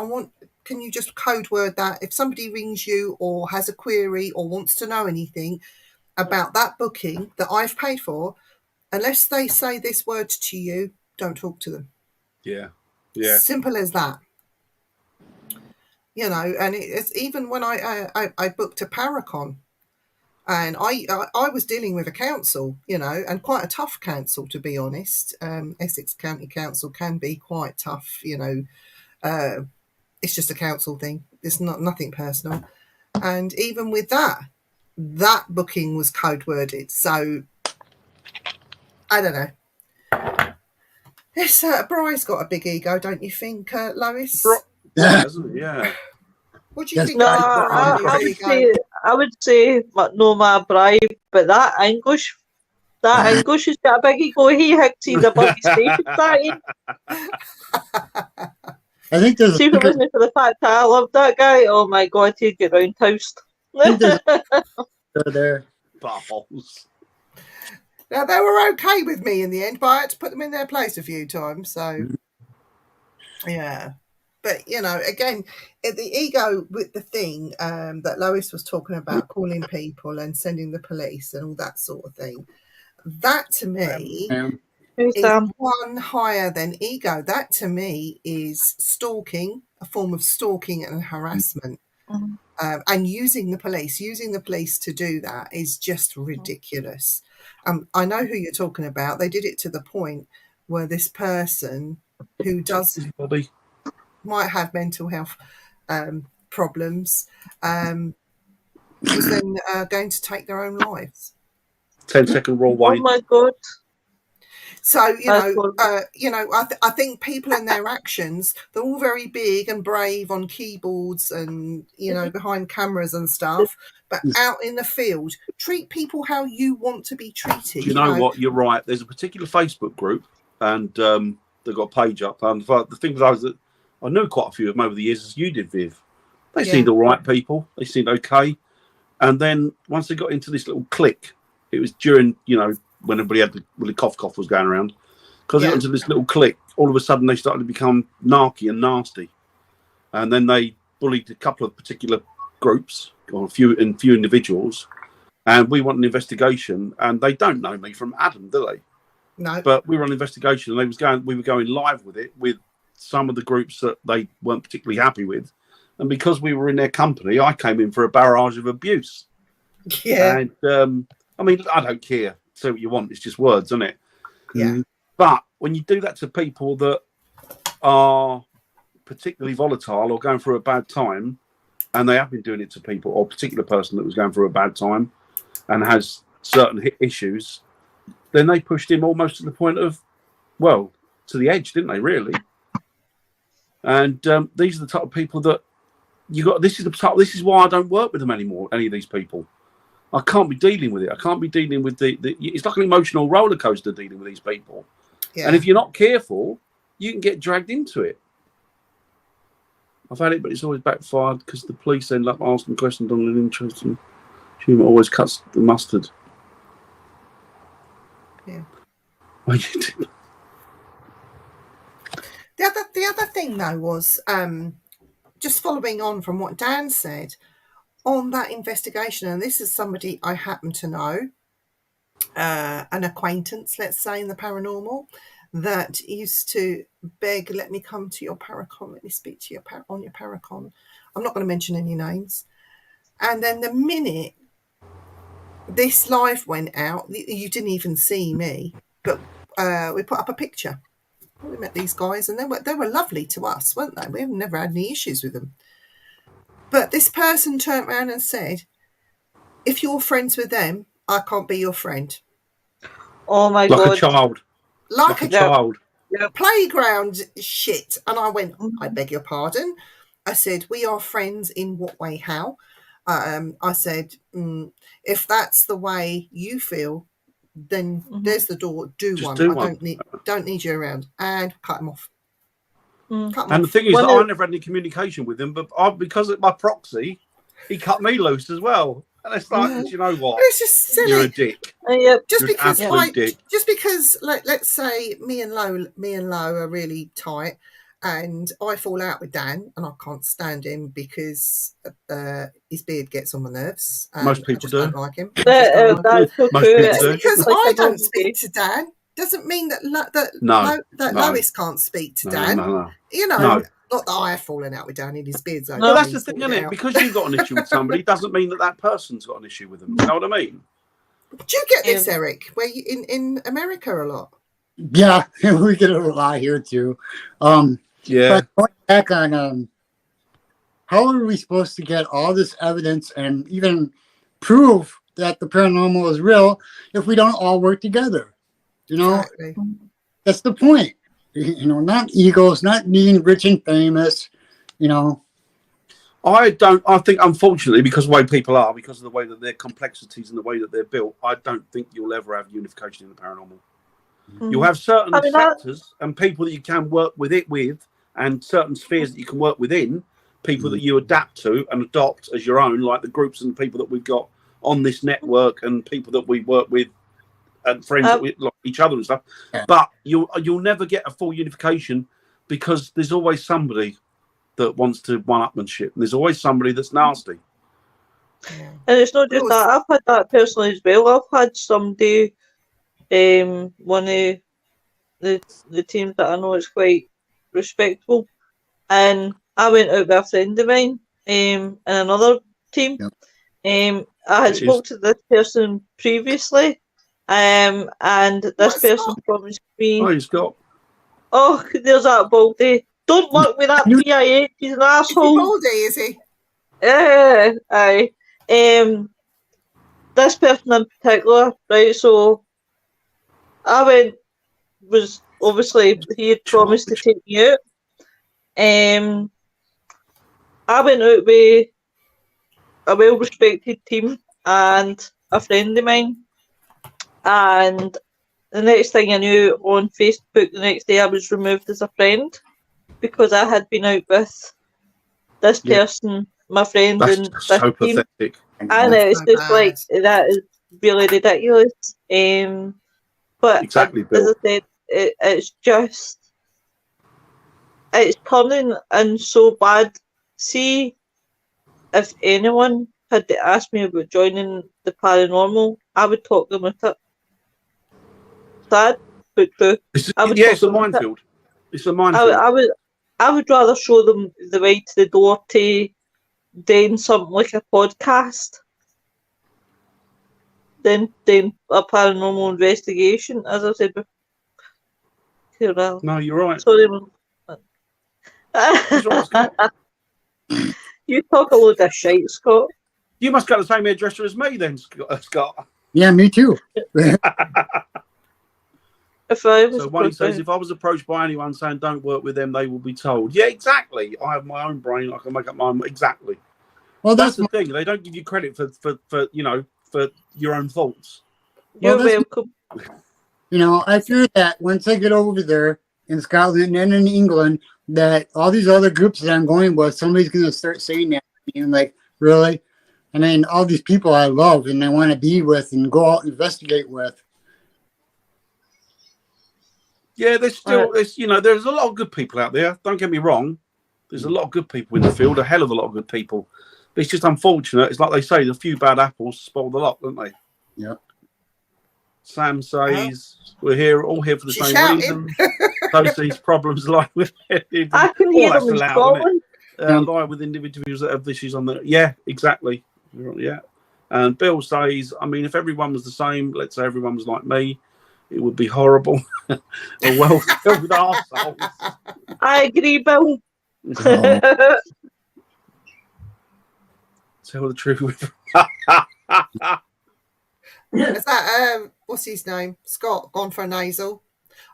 Speaker 4: can you just code word that? If somebody rings you or has a query or wants to know anything about that booking that I've paid for, unless they say this word to you, don't talk to them.
Speaker 1: Yeah.
Speaker 4: Simple as that. You know, and it's even when I booked a Paracon, and I was dealing with a council, you know, and quite a tough council, to be honest. Essex County Council can be quite tough, you know. It's just a council thing. It's nothing personal. And even with that booking was code worded. So I don't know. This Bry's got a big ego, don't you think, Lois?
Speaker 1: Yeah.
Speaker 4: What do you think?
Speaker 2: No,
Speaker 4: Bri?
Speaker 2: I would say no, my bribe, but that English has got a big ego. He hicks above his station starting.
Speaker 3: I think there's
Speaker 2: See if it wasn't for the fact that I love that guy, oh my god, he'd get roundhoused.
Speaker 3: there.
Speaker 1: Balls.
Speaker 4: Now, they were okay with me in the end, but I had to put them in their place a few times. So, yeah. But, you know, again, the ego with the thing that Lois was talking about, calling people and sending the police and all that sort of thing, that to me is one higher than ego. That to me is stalking, a form of stalking and harassment. And using the police to do that is just ridiculous. I know who you're talking about. They did it to the point where this person who might have mental health problems was then going to take their own lives.
Speaker 1: 10-second rule, Wayne.
Speaker 2: Oh my god.
Speaker 4: So, you know, I think people and their actions, they're all very big and brave on keyboards and, you know, behind cameras and stuff. but out in the field, treat people how you want to be treated.
Speaker 1: Do you know what? You're right. There's a particular Facebook group, and they've got a page up. And the thing was that I knew quite a few of them over the years, as you did, Viv. They seemed all right people. They seemed okay. And then once they got into this little clique, it was during, when everybody had the cough was going around. Because they got into this little clique, all of a sudden they started to become narky and nasty. And then they bullied a couple of particular groups, or a few individuals. And we want an investigation. And they don't know me from Adam, do they?
Speaker 4: No.
Speaker 1: But we were on an investigation, and we were going live with it with some of the groups that they weren't particularly happy with. And because we were in their company, I came in for a barrage of abuse.
Speaker 4: Yeah.
Speaker 1: And I mean, I don't care. Say what you want. It's just words, isn't it?
Speaker 4: Yeah.
Speaker 1: But when you do that to people that are particularly volatile or going through a bad time, and they have been doing it to people, or a particular person that was going through a bad time and has certain issues, then they pushed him almost to the point of, well, to the edge, didn't they, really? And these are the type of people that you got. This is why I don't work with them anymore, any of these people. I can't be dealing with it. I can't be dealing with it's like an emotional roller coaster dealing with these people. Yeah. And if you're not careful, you can get dragged into it. I've had it, but it's always backfired because the police end up asking questions on an interest, and humour always cuts the mustard.
Speaker 4: Yeah. The other thing though was just following on from what Dan said on that investigation, and this is somebody I happen to know, an acquaintance, let's say, in the paranormal, that used to beg, let me come to your paracon, let me speak to your on your paracon. I'm not going to mention any names. And then the minute this live went out, you didn't even see me, but we put up a picture. We met these guys, and they were lovely to us, weren't they? We've never had any issues with them. But this person turned around and said, if you're friends with them, I can't be your friend.
Speaker 2: Oh my God.
Speaker 1: Like a child.
Speaker 4: Like a child.
Speaker 2: Yeah.
Speaker 4: Playground shit. And I went, I beg your pardon. I said, we are friends in what way, how? I said, if that's the way you feel, then there's the door. Don't need you around. And cut him off.
Speaker 1: The thing is that I never had any communication with him, but because of my proxy, he cut me loose as well. And it's like, you know what?
Speaker 4: It's just silly.
Speaker 1: You're a dick.
Speaker 4: Just because, let's say me and Lo are really tight, and I fall out with Dan, and I can't stand him because his beard gets on my nerves.
Speaker 1: Most people do.
Speaker 4: Don't like him.
Speaker 2: That's so
Speaker 1: Most people do.
Speaker 4: Because I don't speak to Dan doesn't mean that Lois can't speak to Dan.
Speaker 1: No.
Speaker 4: Not that I have fallen out with Dan in his beard's over.
Speaker 1: No, that's the thing, isn't it? Because you've got an issue with somebody doesn't mean that person's got an issue with them. You know what I mean?
Speaker 4: Do you get this, Eric? Where you in America a lot?
Speaker 3: Yeah, we get it a lot here too. But going back on how are we supposed to get all this evidence and even prove that the paranormal is real if we don't all work together?
Speaker 4: Exactly.
Speaker 3: That's the point. Not egos, not being rich and famous.
Speaker 1: I think, unfortunately, because of the way people are, because of the way that their complexities and the way that they're built, I don't think you'll ever have unification in the paranormal. You'll have certain sectors and people that you can work with, and certain spheres that you can work within, people that you adapt to and adopt as your own, like the groups and people that we've got on this network and people that we work with and friends with like each other and stuff. But you'll never get a full unification because there's always somebody that wants to one-upmanship, and there's always somebody that's nasty.
Speaker 2: And it's not just that. I've had that personally as well. I've had somebody, one of the teams that I know is quite respectful, and I went out with a friend of mine in another team. I had spoke to this person previously, and this person promised me.
Speaker 1: Oh, he's got.
Speaker 2: Oh, there's that Baldy. Don't work with that PIA. He's an asshole.
Speaker 4: Baldy, is he?
Speaker 2: Yeah, aye. This person in particular, right? So I was obviously he had promised to take me out. I went out with a well-respected team and a friend of mine. And the next thing I knew, on Facebook the next day, I was removed as a friend because I had been out with this person, my friend,
Speaker 1: That's
Speaker 2: and
Speaker 1: just
Speaker 2: this
Speaker 1: so
Speaker 2: team.
Speaker 1: pathetic.
Speaker 2: And it's
Speaker 4: so
Speaker 2: just like,
Speaker 4: bad.
Speaker 2: that is really ridiculous. But
Speaker 1: Exactly,
Speaker 2: as
Speaker 1: Bill.
Speaker 2: I said, it's turning in so bad. See, if anyone had asked me about joining the paranormal, I would talk them into it. Sad, but true. I would talk
Speaker 1: It's a
Speaker 2: them into it.
Speaker 1: minefield. It's a minefield.
Speaker 2: I would rather show them the way to the door to doing something like a podcast than a paranormal investigation, as I said before.
Speaker 1: No, you're right.
Speaker 2: Sorry,
Speaker 1: That's right, Scott.
Speaker 2: you talk a load of shite, Scott.
Speaker 1: You must got the same hairdresser as me then, Scott.
Speaker 3: Yeah, me too.
Speaker 2: If I was
Speaker 1: So one says, if I was approached by anyone saying don't work with them, they will be told. Yeah, exactly. I have my own brain. I can make up my own. Exactly.
Speaker 3: Well,
Speaker 1: That's the thing. They don't give you credit for your own thoughts.
Speaker 2: You're welcome.
Speaker 3: I fear that once I get over there in Scotland and in England, that all these other groups that I'm going with, somebody's going to start saying that. And like, really? I mean, all these people I love and I want to be with and go out and investigate with.
Speaker 1: Yeah, there's a lot of good people out there. Don't get me wrong. There's a lot of good people in the field, a hell of a lot of good people. But it's just unfortunate. It's like they say, the few bad apples spoil the lot, don't they?
Speaker 3: Yeah.
Speaker 1: Sam says, we're all here for the same reason. Those these problems lie with
Speaker 2: I can hear them in Scotland.
Speaker 1: Lie with individuals that have issues on the... Yeah, exactly. Yeah. And Bill says, I mean, if everyone was the same, let's say everyone was like me, it would be horrible. A well filled arseholes.
Speaker 2: I agree, Bill.
Speaker 3: Oh.
Speaker 1: Tell the truth.
Speaker 4: Is that what's his name? Scott gone for a nasal?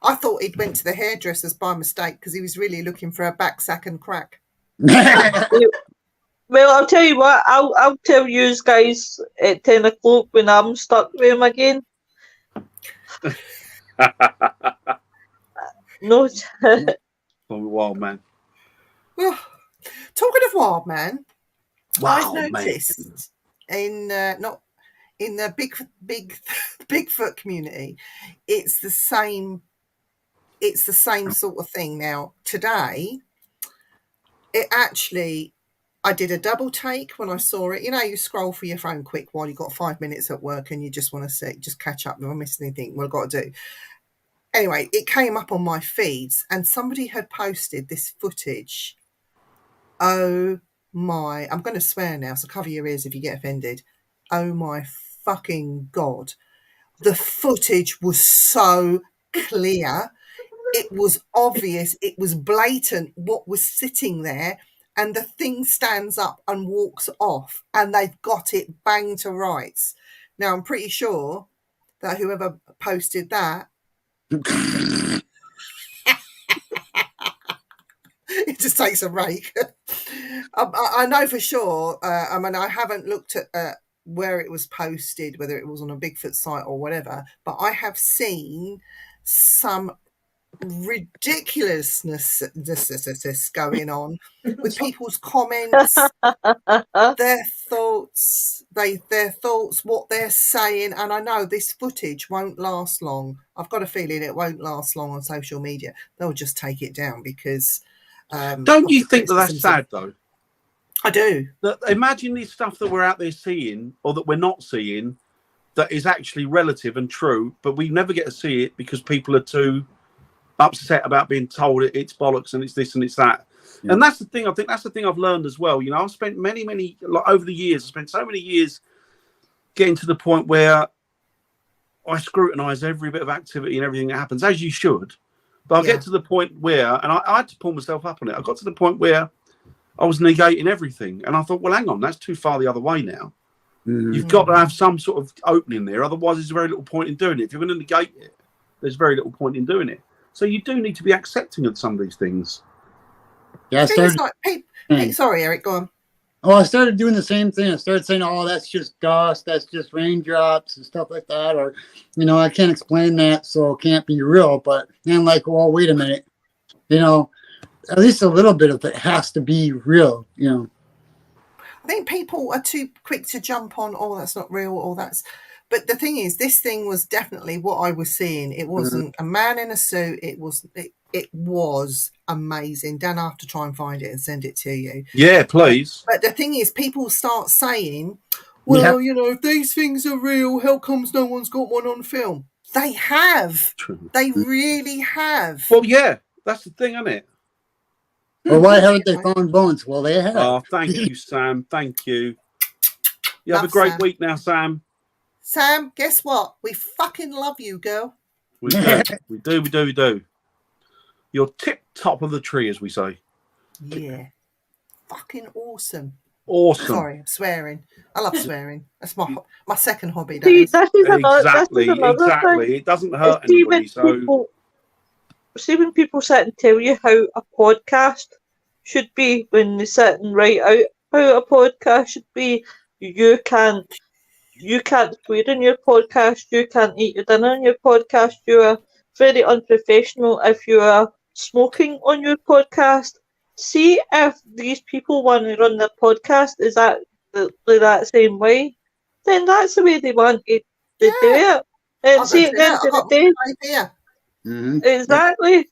Speaker 4: I thought he'd went to the hairdressers by mistake because he was really looking for a back sack and crack.
Speaker 2: Well, I'll tell you what. I'll tell you guys at 10 o'clock when I'm stuck with him again. No.
Speaker 1: Wild man.
Speaker 4: Well, talking of wild man,
Speaker 1: Wow,
Speaker 4: I've noticed not in the big Bigfoot community, it's the same sort of thing. Now today, I did a double take when I saw it. You scroll through your phone quick while you've got 5 minutes at work and you just want to just catch up. If I missed anything, what I've got to do. Anyway, it came up on my feeds and somebody had posted this footage. Oh my, I'm going to swear now, so cover your ears if you get offended. Oh my fucking God. The footage was so clear. It was obvious. It was blatant what was sitting there. And the thing stands up and walks off and they've got it banged to rights. Now, I'm pretty sure that whoever posted that, it just takes a rake. I know for sure. I mean, I haven't looked at where it was posted, whether it was on a Bigfoot site or whatever, but I have seen some ridiculousness going on with people's comments, their thoughts, what they're saying. And I know this footage won't last long. I've got a feeling it won't last long on social media. They'll just take it down because
Speaker 1: don't you think that's sad though?
Speaker 4: I do.
Speaker 1: Imagine this stuff that we're out there seeing or that we're not seeing that is actually relative and true, but we never get to see it because people are too upset about being told it's bollocks and it's this and it's that. Yeah. And that's the thing. I think that's the thing I've learned as well. I've spent many over the years. I spent so many years getting to the point where I scrutinise every bit of activity and everything that happens, as you should. But I get to the point where, and I had to pull myself up on it. I got to the point where I was negating everything, and I thought, well, hang on, that's too far the other way now. Mm. You've got to have some sort of opening there, otherwise, there's very little point in doing it. If you're going to negate it, there's very little point in doing it. So you do need to be accepting of some of these things.
Speaker 3: Yeah,
Speaker 4: sorry, Eric, go on.
Speaker 3: Oh, I started doing the same thing. I started saying, "Oh, that's just dust. That's just raindrops and stuff like that." Or, I can't explain that, so it can't be real. But then, like, well, wait a minute. At least a little bit of it has to be real.
Speaker 4: I think people are too quick to jump on, oh, that's not real, or that's. But the thing is, this thing was definitely what I was seeing. It wasn't a man in a suit. It was amazing. Dan, I have to try and find it and send it to you.
Speaker 1: Yeah, please.
Speaker 4: But the thing is, people start saying, well, if these things are real, how comes no one's got one on film? They have.
Speaker 1: True.
Speaker 4: They really have.
Speaker 1: Well, yeah, that's the thing, isn't it?
Speaker 3: Well, why haven't they found bones? Well, they have.
Speaker 1: Oh, thank you, Sam. Thank you. You have a great week now, Sam.
Speaker 4: Sam, guess what? We fucking love you, girl.
Speaker 1: We do. We do. You're tip top of the tree, as we say.
Speaker 4: Yeah. Fucking awesome.
Speaker 1: Awesome.
Speaker 4: Sorry, I'm swearing. I love swearing. That's my second hobby.
Speaker 2: See, this is another thing.
Speaker 1: It doesn't hurt anybody.
Speaker 2: See when people sit and tell you how a podcast should be, when they sit and write out how a podcast should be, you can't swear in your podcast, you can't eat your dinner on your podcast, you are very unprofessional if you are smoking on your podcast. See if these people want to run their podcast is that same way, then that's the way they want to do it. And see, at the end of the day, exactly.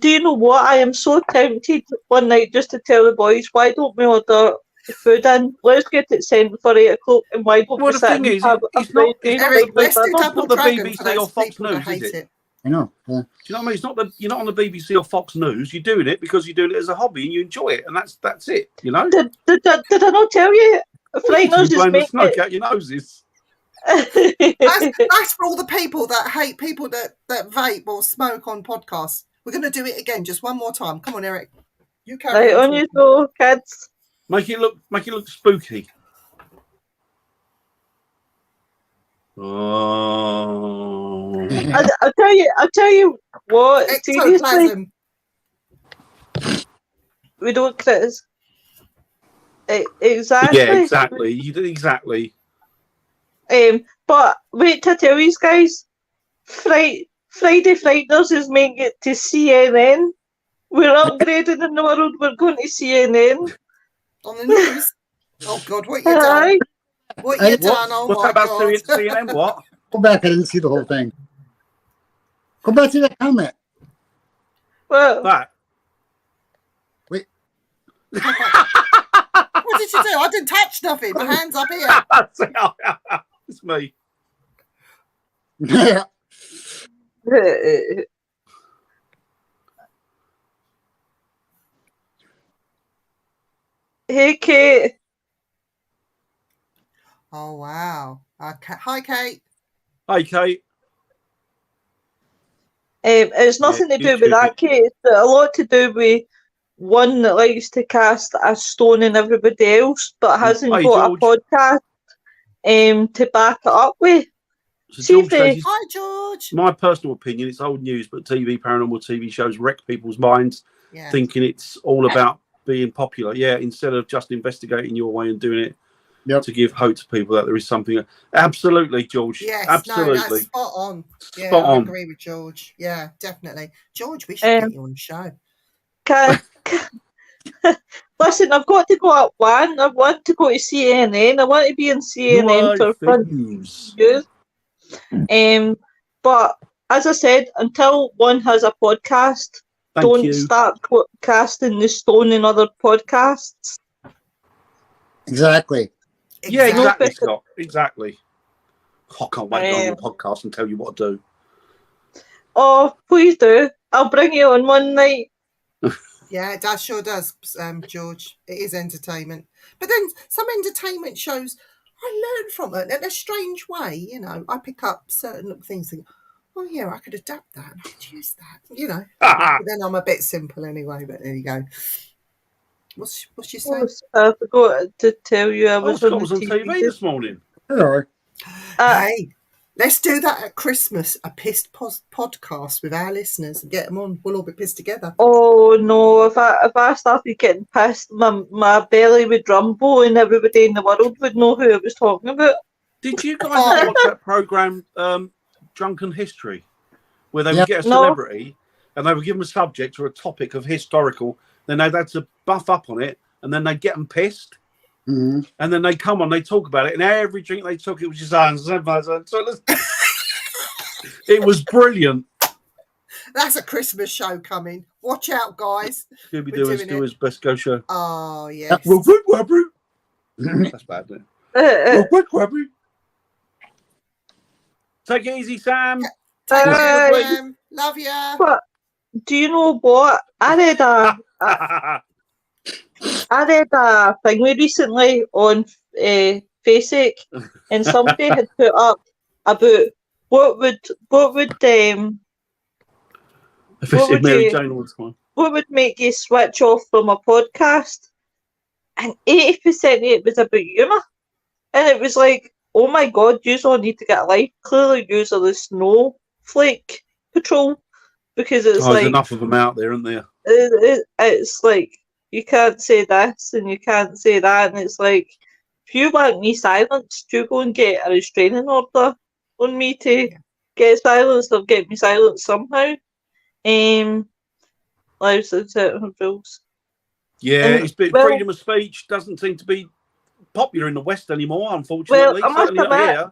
Speaker 2: Do you know what? I am so tempted one night just to tell the boys, why don't we order food in? Let's get it sent for 8 o'clock, and why don't we sit and have a fried game?
Speaker 4: Let's do Double
Speaker 1: the
Speaker 4: Dragon
Speaker 1: BBC or Fox News, is it?
Speaker 3: I know. Yeah.
Speaker 1: Do you know what I mean? It's not you're not on the BBC or Fox News. You're doing it because you're doing it as a hobby and you enjoy it, and that's it. You know.
Speaker 2: Did I not tell you? Frighteners is making
Speaker 1: smoke out your noses.
Speaker 4: That's for all the people that hate people that vape or smoke on podcasts. We're going to do it again, just one more time. Come on, Eric. You carry
Speaker 2: on you go, kids.
Speaker 1: Make it look spooky. Oh.
Speaker 2: I'll tell you what.
Speaker 4: Ectoplasm.
Speaker 2: Seriously, we don't criticize. Exactly.
Speaker 1: Yeah, exactly. You did exactly.
Speaker 2: But wait to tell you guys, Friday Frighteners is making it to CNN. We're upgrading in the world. We're going to CNN.
Speaker 4: On the news. Oh God, what you done? What you done? Oh
Speaker 1: what's
Speaker 4: my
Speaker 1: that about
Speaker 4: God.
Speaker 1: CNN? What?
Speaker 3: Go back. I didn't see the whole thing. Go back to that comment.
Speaker 2: Well,
Speaker 1: That.
Speaker 3: Wait.
Speaker 4: What did you do? I didn't touch nothing. My hand's up here.
Speaker 1: It's me.
Speaker 2: Hey, Kate.
Speaker 4: Oh wow. Okay. Hi, Kate.
Speaker 1: Hi, Kate.
Speaker 2: It's nothing to do with that, Kate. It's a lot to do with one that likes to cast a stone in everybody else, but hasn't got a podcast to back it up with.
Speaker 1: So George
Speaker 4: Hi, George.
Speaker 1: My personal opinion, it's old news, but paranormal TV shows wreck people's minds, thinking it's all about being popular. Yeah, instead of just investigating your way and doing it to give hope to people that there is something. Absolutely, George.
Speaker 4: Yes,
Speaker 1: absolutely.
Speaker 4: No, that's spot on. Yeah,
Speaker 1: spot on.
Speaker 4: I agree with George. Yeah, definitely. George, we should get you on the show.
Speaker 2: Listen, I've got to go at 1. I want to go to CNN. I want to be in CNN for front news. But as I said, until one has a podcast, don't start casting the stone in other podcasts.
Speaker 3: Exactly.
Speaker 1: Yeah, exactly, Scott. Exactly. I can't wait to go on your podcast and tell you what to do.
Speaker 2: Oh, please do. I'll bring you on one night.
Speaker 4: Yeah, it sure does, George. It is entertainment. But then some entertainment shows, I learn from it in a strange way. You know, I pick up certain little things and oh yeah, I could adapt that and I could use that. You know, but then I'm a bit simple anyway. But there you go. What's she saying?
Speaker 2: I forgot to tell you I was on
Speaker 1: TV this morning.
Speaker 3: Hello.
Speaker 4: Hey, Let's do that at Christmas, a pissed podcast with our listeners and get them on. We'll all be pissed together.
Speaker 2: Oh no, if I started getting pissed, my belly would rumble and everybody in the world would know who I was talking about.
Speaker 1: Did you guys ever watch that program, Drunken History, where they would get a celebrity and they would give them a subject or a topic of historical, then they'd have to buff up on it, and then they'd get them pissed, and then they come on, they talk about it, and every drink they took, it was just it was brilliant.
Speaker 4: That's a Christmas show coming. Watch out, guys.
Speaker 1: Scooby Doo is do his best go show.
Speaker 4: Oh yes.
Speaker 1: That's bad, isn't it? Take it easy, Sam.
Speaker 4: Take care, Sam. Love ya.
Speaker 2: But do you know what? I read a thing recently on Facebook, and somebody had put up about what would make you switch off from a podcast, and 80% of it was about humour, and it was like, oh my god, you all need to get a life. Clearly, you are the snowflake patrol, because it's
Speaker 1: there's enough of them out there, isn't there?
Speaker 2: It's like, you can't say this and you can't say that, and it's like, if you want me silenced, you go and get a restraining order on me to get silenced, or get me silenced somehow. Lives and certain rules.
Speaker 1: Yeah, freedom of speech doesn't seem to be popular in the West anymore, unfortunately.
Speaker 2: Well, I must admit,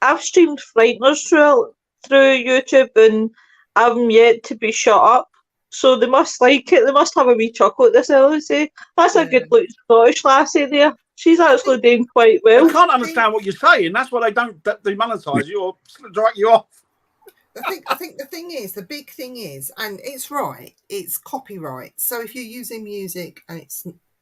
Speaker 2: I've streamed Frighteners through YouTube, and I'm yet to be shut up. So they must like it. They must have a wee chuckle at this, I say. That's a good looking Scottish lassie there. She's actually doing quite well.
Speaker 1: I can't understand what you're saying. That's why they don't demonetise you or drag you off.
Speaker 4: I think the big thing is, and it's right, it's copyright. So if you're using music and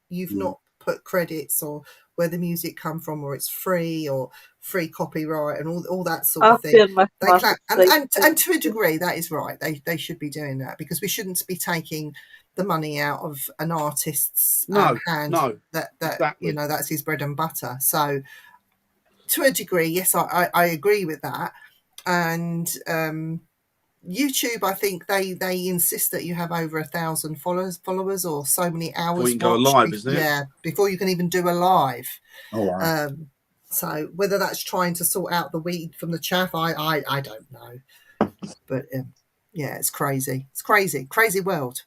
Speaker 4: you've not put credits or where the music come from, or it's free or free copyright and all that sort of thing, and to a degree that is right. They should be doing that, because we shouldn't be taking the money out of an artist's hand. That exactly. That's his bread and butter. So to a degree, yes, I agree with that. And YouTube, I think they insist that you have over 1,000 followers or so many hours.
Speaker 1: Before you can go live, isn't it?
Speaker 4: Yeah, before you can even do a live.
Speaker 3: Oh wow.
Speaker 4: So whether that's trying to sort out the weed from the chaff, I don't know. But yeah, it's crazy. It's crazy world.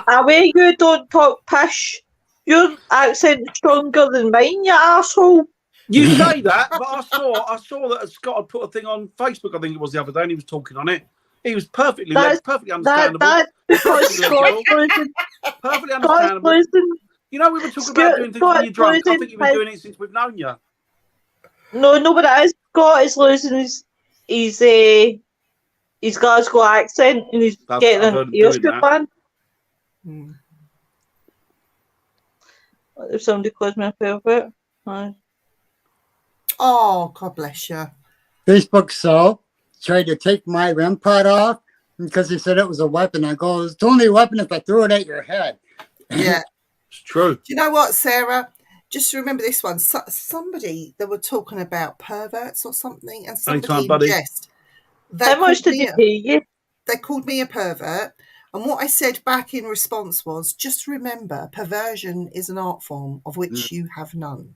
Speaker 2: Away, you don't talk pish. Your accent's stronger than mine, you arsehole.
Speaker 1: You say that, but I saw that Scott had put a thing on Facebook, I think it was the other day, and he was talking on it. He was perfectly understandable.
Speaker 2: That's because Scott's losing.
Speaker 1: Perfectly understandable. You know, we were talking about doing things when you're drunk. I think you've been doing it since we've known you.
Speaker 2: No, but it is. Scott is losing his Glasgow accent, and he's getting an earstrip band. If somebody calls me a pervert.
Speaker 4: Oh, God bless you.
Speaker 3: Facebook tried to take my REM pod off because he said it was a weapon. I go, it's only a weapon if I threw it at your head.
Speaker 4: Yeah.
Speaker 1: It's true.
Speaker 4: Do you know what, Sarah? Just remember this one. Somebody, they were talking about perverts or something, and somebody in jest.
Speaker 2: How much did they pay you?
Speaker 4: They called me a pervert. And what I said back in response was, just remember, perversion is an art form of which you have none.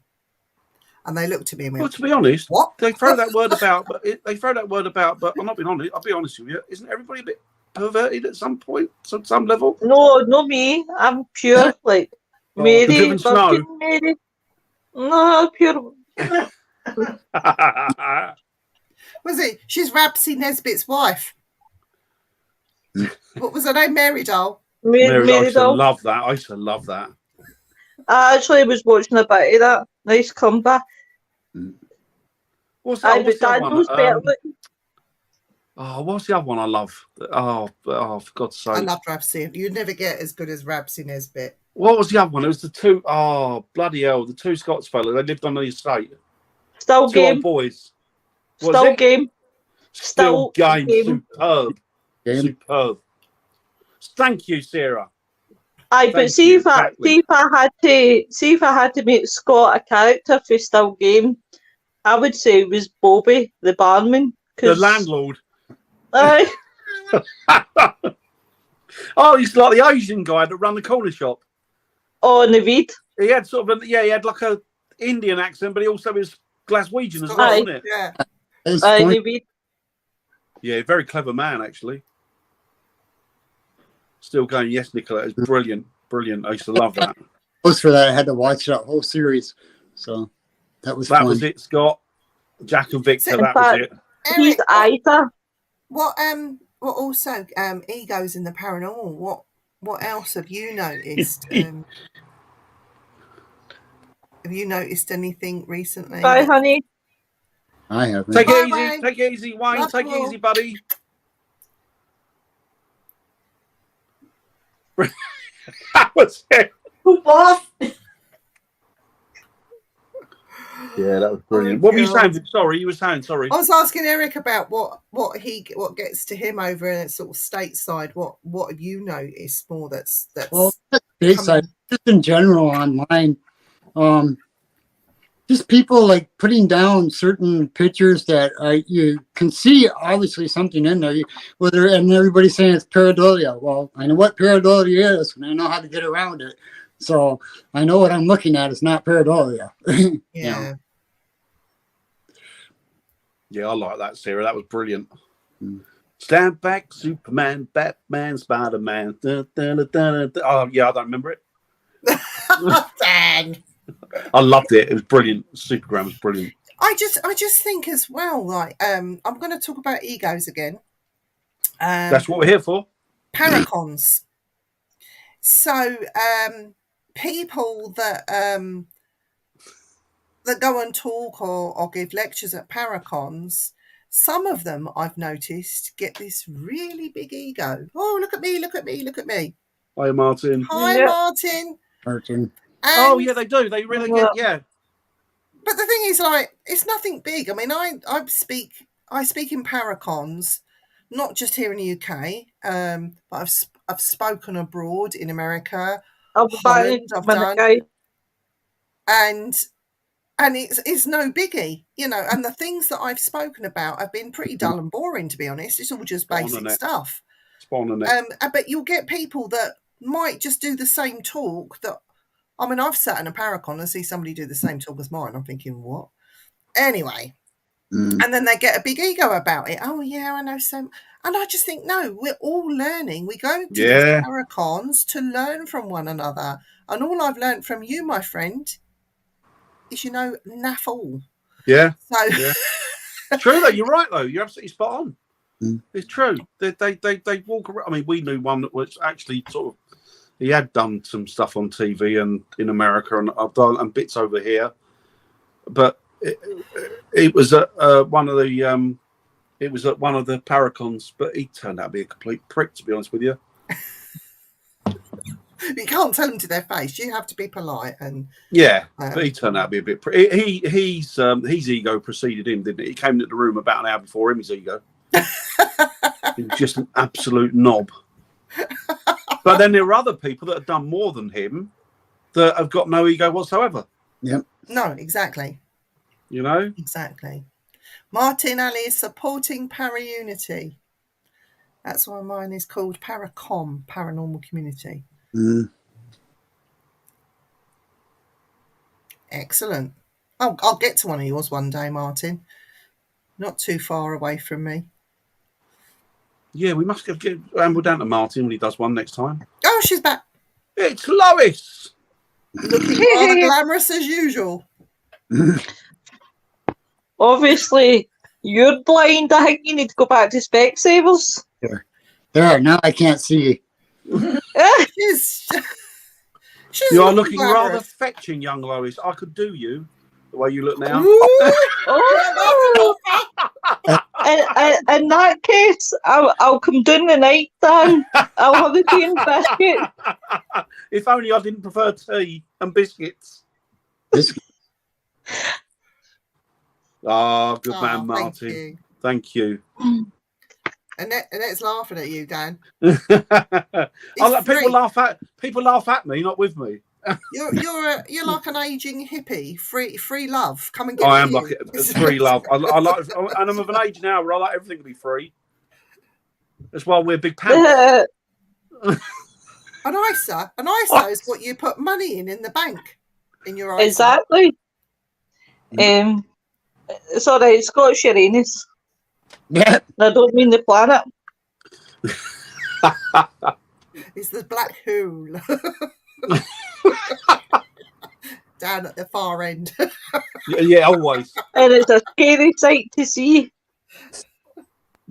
Speaker 4: And they looked at me and went,
Speaker 1: well, to be honest,
Speaker 4: what?
Speaker 1: They throw that word about, but I'm not being honest. I'll be honest with you. Isn't everybody a bit perverted at some point, some level?
Speaker 2: No, not me. I'm pure, like Mary. Mary. No, pure.
Speaker 4: Was it? She's Rapsy Nesbitt's wife. What was her name? Mary Doll.
Speaker 1: Mary I used to love that.
Speaker 2: I actually was watching a bit of that. Nice comeback.
Speaker 1: What's the other one? What's the other one I love? Oh, for God's sake.
Speaker 4: I loved Rapsy. You'd never get as good as Rapsy Nesbitt.
Speaker 1: What was the other one? It was the two, bloody hell, the two Scots fellas. They lived on the estate.
Speaker 2: Still
Speaker 1: two
Speaker 2: game.
Speaker 1: Old boys.
Speaker 2: Still game.
Speaker 1: Still game. Superb. Game. Superb. Thank you, Sarah.
Speaker 2: Aye, but
Speaker 1: Thank
Speaker 2: see
Speaker 1: you,
Speaker 2: if I
Speaker 1: exactly.
Speaker 2: see if I had to make Scott a character for Still Game, I would say it was Bobby, the barman.
Speaker 1: The landlord.
Speaker 2: Aye.
Speaker 1: Oh, he's like the Asian guy that ran the corner shop.
Speaker 2: Oh, Naveed.
Speaker 1: He had sort of he had like a Indian accent, but he also was Glaswegian as well,
Speaker 2: Aye.
Speaker 1: wasn't it?
Speaker 4: Yeah.
Speaker 3: It's
Speaker 2: Aye,
Speaker 3: funny.
Speaker 2: Naveed.
Speaker 1: Yeah, very clever man, actually. Still going, yes, Nicola. It's brilliant. Brilliant. I used to love that.
Speaker 3: Post for that, I had to watch that whole series. So that was
Speaker 1: That
Speaker 3: fun.
Speaker 1: was it, Scott. Jack and Victor,
Speaker 4: In
Speaker 1: that was it.
Speaker 2: He's
Speaker 4: Eric,
Speaker 2: Ida.
Speaker 4: what also egos in the paranormal? What else have you noticed? Have you noticed anything recently?
Speaker 2: Bye, honey.
Speaker 3: I haven't.
Speaker 1: Take
Speaker 4: Bye,
Speaker 1: it easy.
Speaker 4: Wayne.
Speaker 1: Take it easy, Wayne.
Speaker 4: Love
Speaker 1: Take
Speaker 4: you
Speaker 1: it
Speaker 4: all.
Speaker 1: easy, buddy. That was it.
Speaker 5: Boss.
Speaker 1: Yeah, that was brilliant.
Speaker 4: Oh,
Speaker 1: What were you
Speaker 4: God.
Speaker 1: saying? Sorry, you were saying, sorry.
Speaker 4: I was asking Eric about what gets to him over in sort of stateside. What have you noticed more that's
Speaker 3: Well, stateside, just in general online, just people like putting down certain pictures that you can see obviously something in there. And everybody's saying it's pareidolia. Well, I know what pareidolia is, and I know how to get around it. So I know what I'm looking at is not pareidolia.
Speaker 4: yeah.
Speaker 1: Yeah, I like that, Sarah. That was brilliant.
Speaker 3: Mm.
Speaker 1: Stand back, Superman, Batman, Spider-Man. Oh, yeah, I don't remember it.
Speaker 4: Dang.
Speaker 1: I loved it. It was brilliant. Supergram was brilliant.
Speaker 4: I just think as well, like I'm going to talk about egos again.
Speaker 1: That's what we're here for.
Speaker 4: Paracons. So people that go and talk or give lectures at Paracons, some of them I've noticed get this really big ego. Oh, look at me, look at me, look at me.
Speaker 1: Hi, Martin.
Speaker 4: Hi,
Speaker 2: Yep.
Speaker 4: Martin.
Speaker 3: Martin.
Speaker 1: Oh, yeah, they do. They really get, yeah.
Speaker 4: But the thing is, like, it's nothing big. I mean, I speak in Paracons, not just here in the UK, but I've spoken abroad in America, Holland. I've done, and it's no biggie, you know. And the things that I've spoken about have been pretty dull and boring, to be honest. It's all just basic stuff. But you'll get people that might just do the same talk that. I mean, I've sat in a Paracon and see somebody do the same talk as mine. I'm thinking, what? Anyway. And then they get a big ego about it. Oh, yeah, I know some. And I just think, no, we're all learning. We go to these Paracons to learn from one another. And all I've learned from you, my friend, is, naff all.
Speaker 1: Yeah.
Speaker 4: So
Speaker 1: yeah. True, though. You're right, though. You're absolutely spot on. It's true. They walk around. I mean, we knew one that was actually sort of, he had done some stuff on TV and in America, and I've done and bits over here, but it was at one of the Paracons, but he turned out to be a complete prick, to be honest with you.
Speaker 4: you can't tell them to their face. You have to be polite and
Speaker 1: but he turned out to be a bit. His ego preceded him, didn't it? He came into the room about an hour before him. His ego. He was just an absolute knob. But then there are other people that have done more than him that have got no ego whatsoever.
Speaker 3: Yep.
Speaker 4: No, exactly.
Speaker 1: Exactly.
Speaker 4: Martin Ali is supporting Para-Unity. That's why mine is called Paracom, Paranormal Community. Excellent. I'll get to one of yours one day, Martin. Not too far away from me.
Speaker 1: Yeah, we must get ramble down to Martin when he does one next time.
Speaker 4: Oh, she's back.
Speaker 1: It's Lois.
Speaker 4: Looking rather glamorous as usual.
Speaker 2: Obviously, you're blind. I think you need to go back to Specsavers.
Speaker 3: There, now I can't see.
Speaker 4: She's
Speaker 1: You are looking rather
Speaker 4: glamorous.
Speaker 1: fetching, young Lois. I could do you the way you look now.
Speaker 2: Oh. In that case, I'll come down the night, Dan. I'll have a tea and biscuit.
Speaker 1: If only I didn't prefer tea and biscuits. Ah, good man, Martin. Thank you.
Speaker 4: Annette's laughing at you, Dan.
Speaker 1: I
Speaker 4: It's
Speaker 1: like
Speaker 4: free.
Speaker 1: people laugh at me, not with me.
Speaker 4: You're like an aging hippie. Free love. Come and get
Speaker 1: I
Speaker 4: it
Speaker 1: am
Speaker 4: here.
Speaker 1: like it's free love. I like, and I'm of an age now where I like everything to be free. That's why we're big pants.
Speaker 4: An ISA is what you put money in the bank. In your ISA.
Speaker 2: Exactly. It's all right. It's got Uranus.
Speaker 3: Yeah.
Speaker 2: I don't mean the planet.
Speaker 4: It's the black hole. Down at the far end.
Speaker 1: Yeah, always.
Speaker 2: And it's a scary sight to see.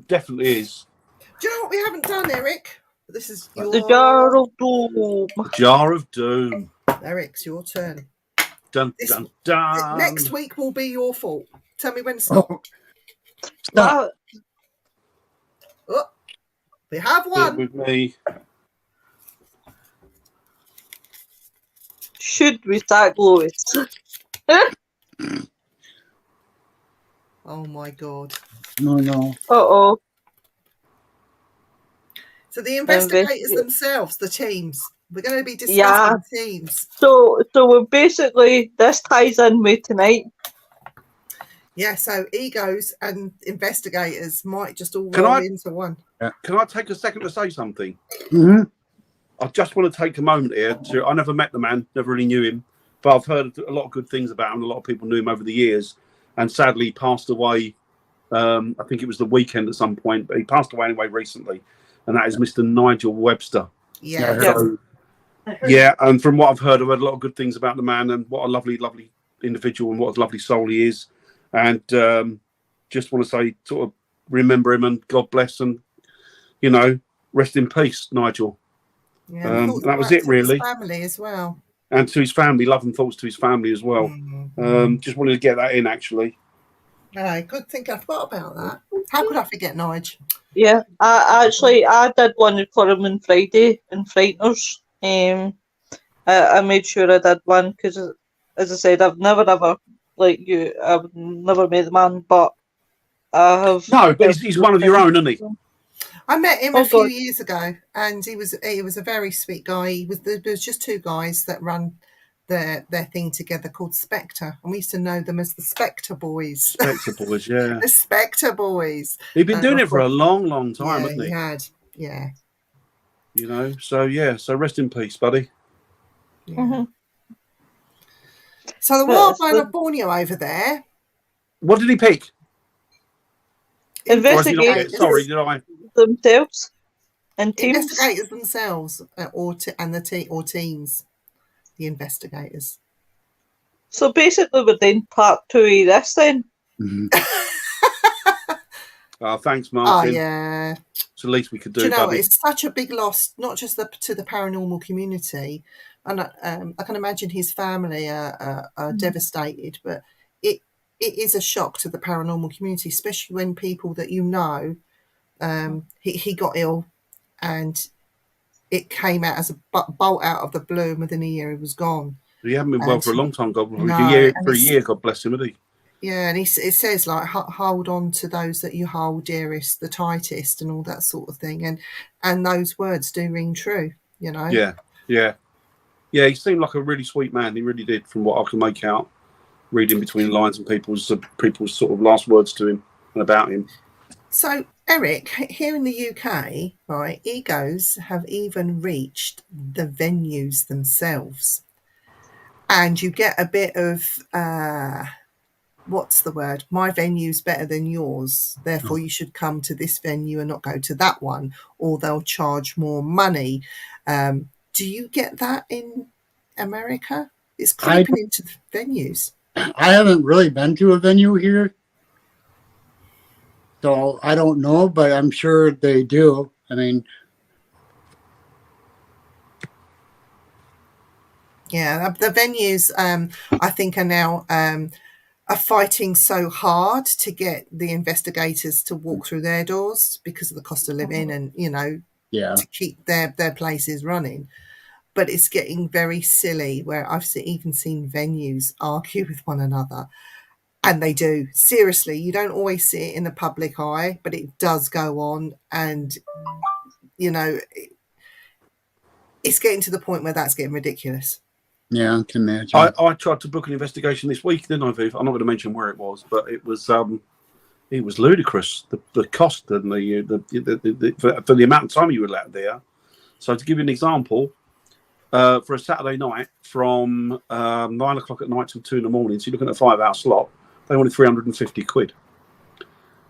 Speaker 1: Definitely is.
Speaker 4: Do you know what we haven't done, Eric? This is your
Speaker 2: The Jar of Doom.
Speaker 1: Jar of Doom.
Speaker 4: Eric, it's your turn.
Speaker 1: Dun dun dun.
Speaker 4: Next week will be your fault. Tell me when to stop.
Speaker 3: Oh. Stop.
Speaker 4: Oh, we have one.
Speaker 1: With me.
Speaker 2: Should we start Lois?
Speaker 4: Oh my god.
Speaker 3: No.
Speaker 2: Uh-oh.
Speaker 4: So the investigators themselves, the teams. We're going to be discussing teams.
Speaker 2: So we're basically, this ties in with tonight.
Speaker 4: Yeah, so egos and investigators might just all roll into one.
Speaker 1: Can I take a second to say something?
Speaker 3: Mm-hmm.
Speaker 1: I just want to take a moment here I never met the man, never really knew him, but I've heard a lot of good things about him. A lot of people knew him over the years, and sadly he passed away. I think it was the weekend at some point, but he passed away anyway recently, and that is Mr. Nigel Webster.
Speaker 4: Yeah.
Speaker 1: So, yeah, and from what I've heard a lot of good things about the man, and what a lovely, lovely individual, and what a lovely soul he is. And just want to say, sort of remember him and God bless, and rest in peace, Nigel.
Speaker 4: Yeah,
Speaker 1: that was it, really.
Speaker 4: His family as well,
Speaker 1: and to his family, love and thoughts to his family as well.
Speaker 4: Mm-hmm.
Speaker 1: Just wanted to get that in, actually.
Speaker 4: No, good thing I forgot about that. How could I forget, Nigel?
Speaker 2: Yeah, I did one for him on Friday in Frighteners. I made sure I did one because, as I said, I've never ever, like you, I've never met the man, but I have.
Speaker 1: No, but he's one of your own, isn't he?
Speaker 4: I met him a few years ago, and he was a very sweet guy. There was just two guys that run their thing together called Spectre, and we used to know them as the Spectre Boys.
Speaker 1: Spectre Boys, yeah.
Speaker 4: The Spectre Boys.
Speaker 1: He'd been doing it for a long, long time, hasn't he?
Speaker 4: He had, yeah.
Speaker 1: So rest in peace, buddy.
Speaker 4: Yeah.
Speaker 2: Mm-hmm.
Speaker 4: So the wildlife of Borneo over there.
Speaker 1: What did he pick?
Speaker 2: Investigators.
Speaker 1: Sorry, did I?
Speaker 2: Themselves and teams.
Speaker 4: Investigators themselves, or teams. The investigators.
Speaker 2: So basically, we're doing part 2 of this then.
Speaker 3: Mm-hmm.
Speaker 1: Thanks, Martin.
Speaker 4: Oh yeah.
Speaker 1: It's the least we could do.
Speaker 4: Do you know,
Speaker 1: buddy.
Speaker 4: it's such a big loss, not just to the paranormal community, and I can imagine his family are devastated. But it is a shock to the paranormal community, especially when people that he got ill, and it came out as a bolt out of the blue, and within a year he was gone.
Speaker 1: He hadn't been well for a long time, God.
Speaker 4: No,
Speaker 1: for a year, God bless him, didn't he?
Speaker 4: Yeah, and it says like hold on to those that you hold dearest, the tightest, and all that sort of thing, and those words do ring true,
Speaker 1: Yeah. He seemed like a really sweet man. He really did, from what I can make out, reading between the lines and people's sort of last words to him and about him.
Speaker 4: So, Eric, here in the UK, right, egos have even reached the venues themselves, and you get a bit of what's the word? My venue's better than yours, therefore you should come to this venue and not go to that one, or they'll charge more money. Do you get that in America? It's creeping into the venues.
Speaker 3: I haven't really been to a venue here, so I don't know, but I'm sure they do. I mean,
Speaker 4: yeah, the venues, I think, are now are fighting so hard to get the investigators to walk through their doors because of the cost of living and, to keep their places running. But it's getting very silly where I've even seen venues argue with one another. And they do. Seriously, you don't always see it in the public eye, but it does go on. And, you know, it's getting to the point where that's getting ridiculous.
Speaker 3: Yeah, I can imagine.
Speaker 1: I tried to book an investigation this week, didn't I, Viv? I'm not going to mention where it was, but it was ludicrous. The cost and for the amount of time you were allowed there. So to give you an example, for a Saturday night from 9 o'clock at night till 2 in the morning, so you're looking at a 5-hour slot, they wanted 350 quid.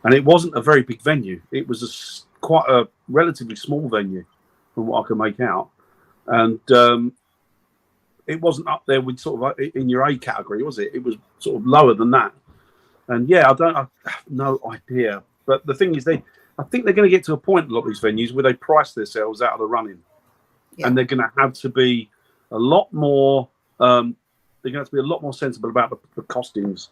Speaker 1: And it wasn't a very big venue. It was quite a relatively small venue from what I can make out. And it wasn't up there with sort of in your A category, was it? It was sort of lower than that. And yeah, I have no idea. But the thing is, I think they're going to get to a point, a lot of these venues, where they price themselves out of the running. Yeah. And they're going to have to be a lot more, they're going to have to be a lot more sensible about the costings.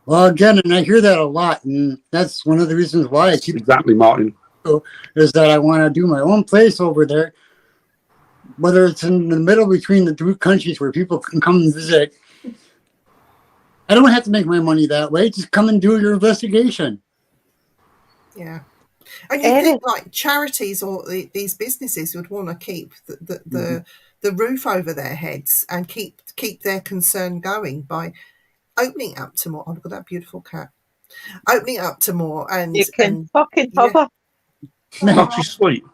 Speaker 3: Well, again, and I hear that a lot, and that's one of the reasons why I keep
Speaker 1: exactly, Martin,
Speaker 3: is that I want to do my own place over there, whether it's in the middle between the two countries where people can come and visit. I don't have to make my money that way. Just come and do your investigation.
Speaker 4: Yeah. And you think like charities or these businesses would want to keep the roof over their heads and keep their concern going by opening up to more. Oh, look at that beautiful cat. Opening up to more, and
Speaker 2: you can fucking have her.
Speaker 1: Oh, she's sweet.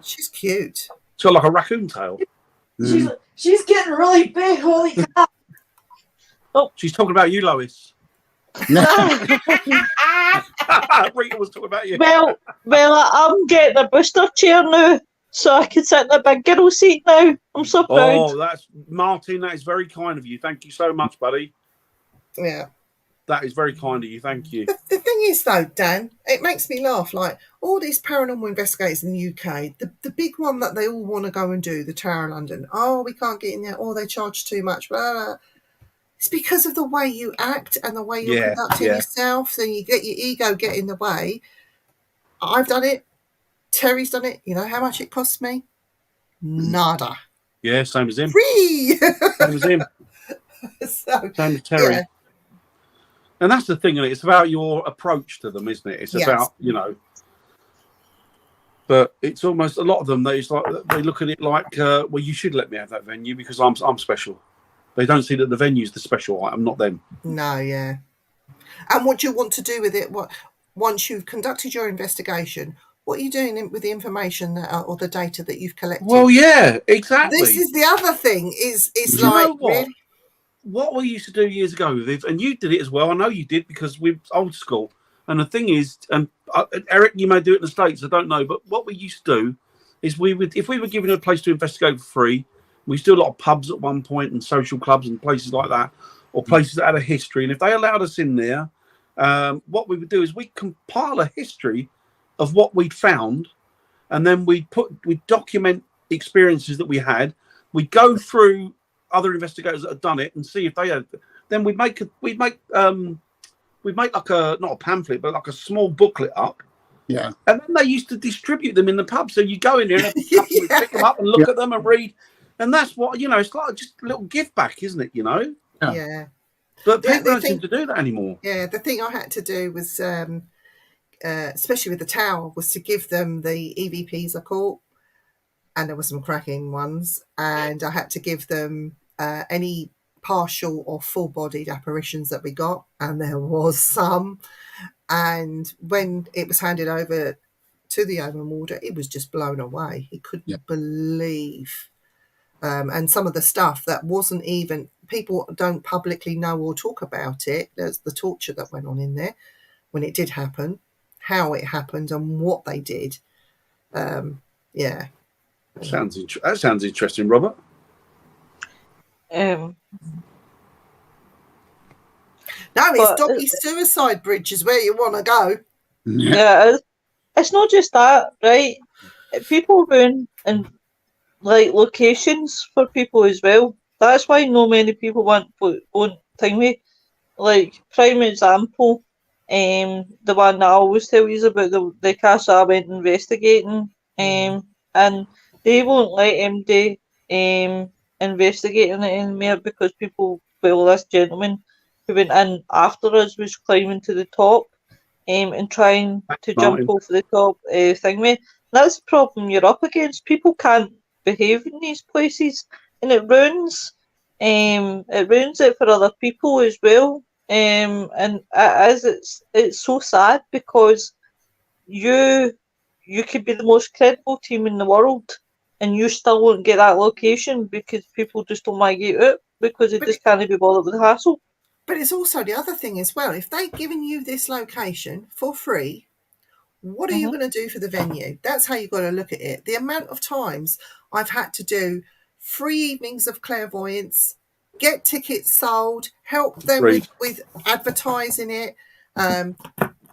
Speaker 4: She's cute.
Speaker 1: She's got like a raccoon tail.
Speaker 5: She's getting really big. Holy cow!
Speaker 2: Oh,
Speaker 1: she's talking about you, Lois. Rita was talking about you.
Speaker 2: Well, I'm getting a booster chair now, so I can sit in the big girl seat now. I'm so proud.
Speaker 1: Oh, that's Martin. That is very kind of you. Thank you so much, buddy.
Speaker 4: Yeah.
Speaker 1: That is very kind of you. Thank you.
Speaker 4: The thing is, though, Dan, it makes me laugh. Like all these paranormal investigators in the UK, the big one that they all want to go and do, the Tower of London. Oh, we can't get in there. Oh, they charge too much. Blah, blah, blah. It's because of the way you act and the way you're conducting yourself. So you get your ego get in the way. I've done it. Terry's done it. You know how much it cost me? Nada.
Speaker 1: Yeah, same as him.
Speaker 4: Free.
Speaker 1: Same as him.
Speaker 4: So,
Speaker 1: same as Terry.
Speaker 4: Yeah.
Speaker 1: And that's the thing, and it's about your approach to them, isn't it? It's about, you know. But it's almost a lot of them. They look at it like, well, you should let me have that venue because I'm special. They don't see that the venue's the special item, not them.
Speaker 4: No, yeah. And what do you want to do with it? What once you've conducted your investigation, what are you doing with the information or the data that you've collected?
Speaker 1: Well, yeah, exactly.
Speaker 4: This is the other thing. It's like really.
Speaker 1: What we used to do years ago, Viv, and you did it as well. I know you did because we're old school. And the thing is, and Eric, you may do it in the States, I don't know, but what we used to do is if we were given a place to investigate for free, we used to do a lot of pubs at one point and social clubs and places like that, or places that had a history. And if they allowed us in there, what we would do is we'd compile a history of what we'd found, and then we'd document experiences that we had. We'd go through other investigators that had done it and see if they had. Then we'd make like not a pamphlet, but like a small booklet up.
Speaker 3: Yeah.
Speaker 1: And then they used to distribute them in the pub. So you go in there and pick them up and look at them and read. And that's what, it's like just a little give back, isn't it?
Speaker 4: Yeah.
Speaker 1: But people don't seem to do that anymore.
Speaker 4: Yeah. The thing I had to do was, especially with the Tower, was to give them the EVPs I caught. And there were some cracking ones. And I had to give them any partial or full-bodied apparitions that we got. And there was some. And when it was handed over to the Omen Warder, it was just blown away. He couldn't believe. And some of the stuff that wasn't even, people don't publicly know or talk about it. There's the torture that went on in there when it did happen, how it happened and what they did. Yeah.
Speaker 1: That sounds interesting, Robert.
Speaker 4: No, it's Doggy Suicide Bridge is where you want to go.
Speaker 2: Yeah, it's not just that, right? People ruin and like locations for people as well. That's why no many people won't think me. Like prime example, the one that I always tell you is about the castle I went investigating, and they won't let him do investigating it anymore because people, well, this gentleman who went in after us was climbing to the top and trying to jump
Speaker 1: Martin.
Speaker 2: over the top thing. That's the problem you're up against. People can't behave in these places, and it ruins it for other people as well. And it's so sad because you could be the most credible team in the world, and you still won't get that location because people just don't want to get out because they just can't be bothered with the hassle.
Speaker 4: But it's also the other thing as well. If they've given you this location for free, what are you going to do for the venue? That's how you've got to look at it. The amount of times I've had to do free evenings of clairvoyance, get tickets sold, help them with advertising it.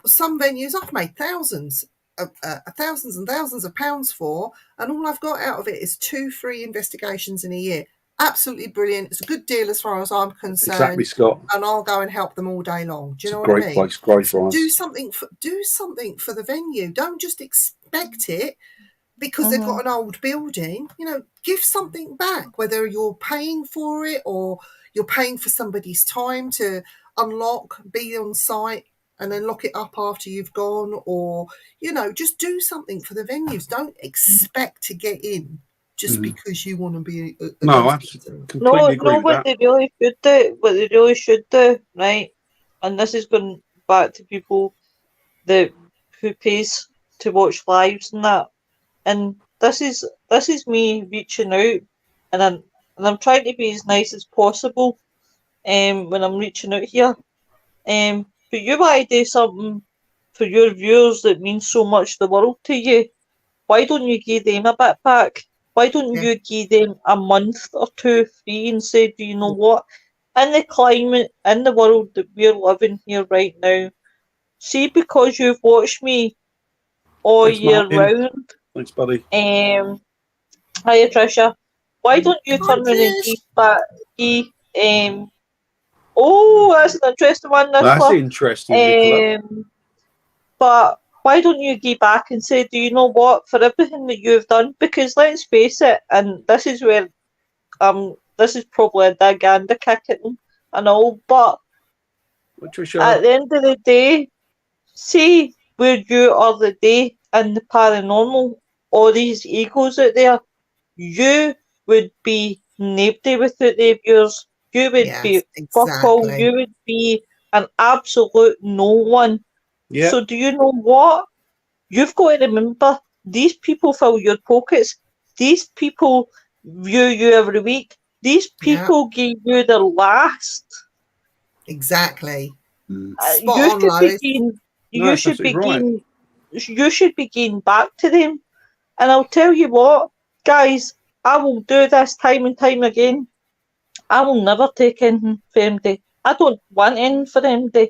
Speaker 4: Some venues I've made thousands and thousands of pounds for, and all I've got out of it is 2 free investigations in a year. Absolutely brilliant. It's a good deal as far as I'm concerned.
Speaker 1: Exactly, Scott.
Speaker 4: And I'll go and help them all day long. Do you know what
Speaker 1: great
Speaker 4: I mean?
Speaker 1: Place, great for us.
Speaker 4: Do something for the venue. Don't just expect it because they've got an old building. You know, give something back, whether you're paying for it or you're paying for somebody's time to unlock, be on site, and then lock it up after you've gone, or, you know, just do something for the venues. Don't expect to get in just because you want to be a
Speaker 1: no, I completely agree with
Speaker 2: what
Speaker 1: that.
Speaker 2: what they really should do, right? And this is going back to people who pays to watch lives and that. And this is me reaching out, and I'm trying to be as nice as possible when I'm reaching out here. But you want to do something for your viewers that means so much the world to you. Why don't you give them a bit back? Why don't you give them a month or 2 free and say, do you know what? In the climate, in the world that we're living here right now, see, because you've watched me all year round.
Speaker 1: Thanks, buddy.
Speaker 2: Hiya, Tricia. Why don't you turn around and give back? Oh, that's an interesting one, Nicola.
Speaker 1: That's interesting, Nicola.
Speaker 2: But why don't you give back and say, do you know what, for everything that you've done? Because let's face it, and this is where this is probably a dig and a kick at them and all, but
Speaker 1: Tricia,
Speaker 2: at the end of the day, see where you are the day in the paranormal, all these egos out there, you would be nobody without the viewers. You would be fuck all. You would be an absolute no one.
Speaker 1: Yeah.
Speaker 2: So do you know what? You've got to remember, these people fill your pockets. These people view you every week. These people give you their last.
Speaker 4: Exactly.
Speaker 2: You should be giving back to them. And I'll tell you what, guys, I will do this time and time again. I will never take anything for MD. I don't want anything for MD.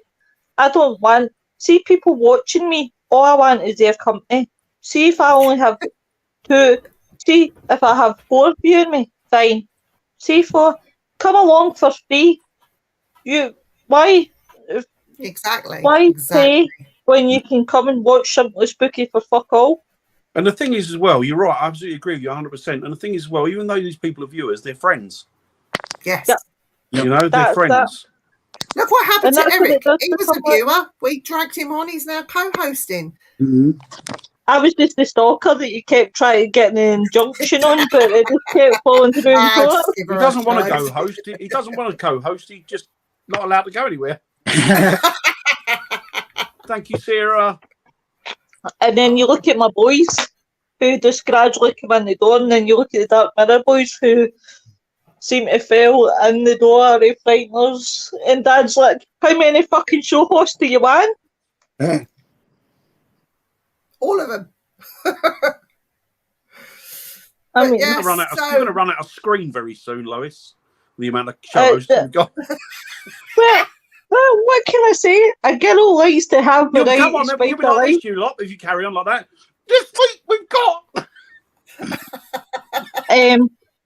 Speaker 2: I don't want... See people watching me, all I want is their company. See if I only have 2... See if I have 4 viewing me, fine. See 4. Come along for free. Why...
Speaker 4: Exactly.
Speaker 2: Why pay when you can come and watch something spooky for fuck all?
Speaker 1: And the thing is as well, you're right, I absolutely agree with you 100%. And the thing is as well, even though these people are viewers, they're friends.
Speaker 4: Yes.
Speaker 1: You know, they're friends.
Speaker 4: Look what happened to Eric. He was a viewer. We dragged him on. He's now co-hosting.
Speaker 2: I was just the stalker that you kept trying to get an injunction on, but it just kept falling through.
Speaker 1: He doesn't want to co-host. He doesn't want to co-host. He's just not allowed to go anywhere. Thank you, Sarah.
Speaker 2: And then you look at my boys who just gradually come in the door, and then you look at the Dark Mirror boys who seem to fail in the door of frighteners, and Dad's like, how many fucking show hosts do you want?
Speaker 4: All of them.
Speaker 2: I mean,
Speaker 1: you're going to run out of screen very soon, Lois. The amount of shows you've got.
Speaker 2: Well, what can I say? A girl likes to have the right
Speaker 1: come on,
Speaker 2: to
Speaker 1: you'll be like this, you lot, if you carry on like that. This week we've got.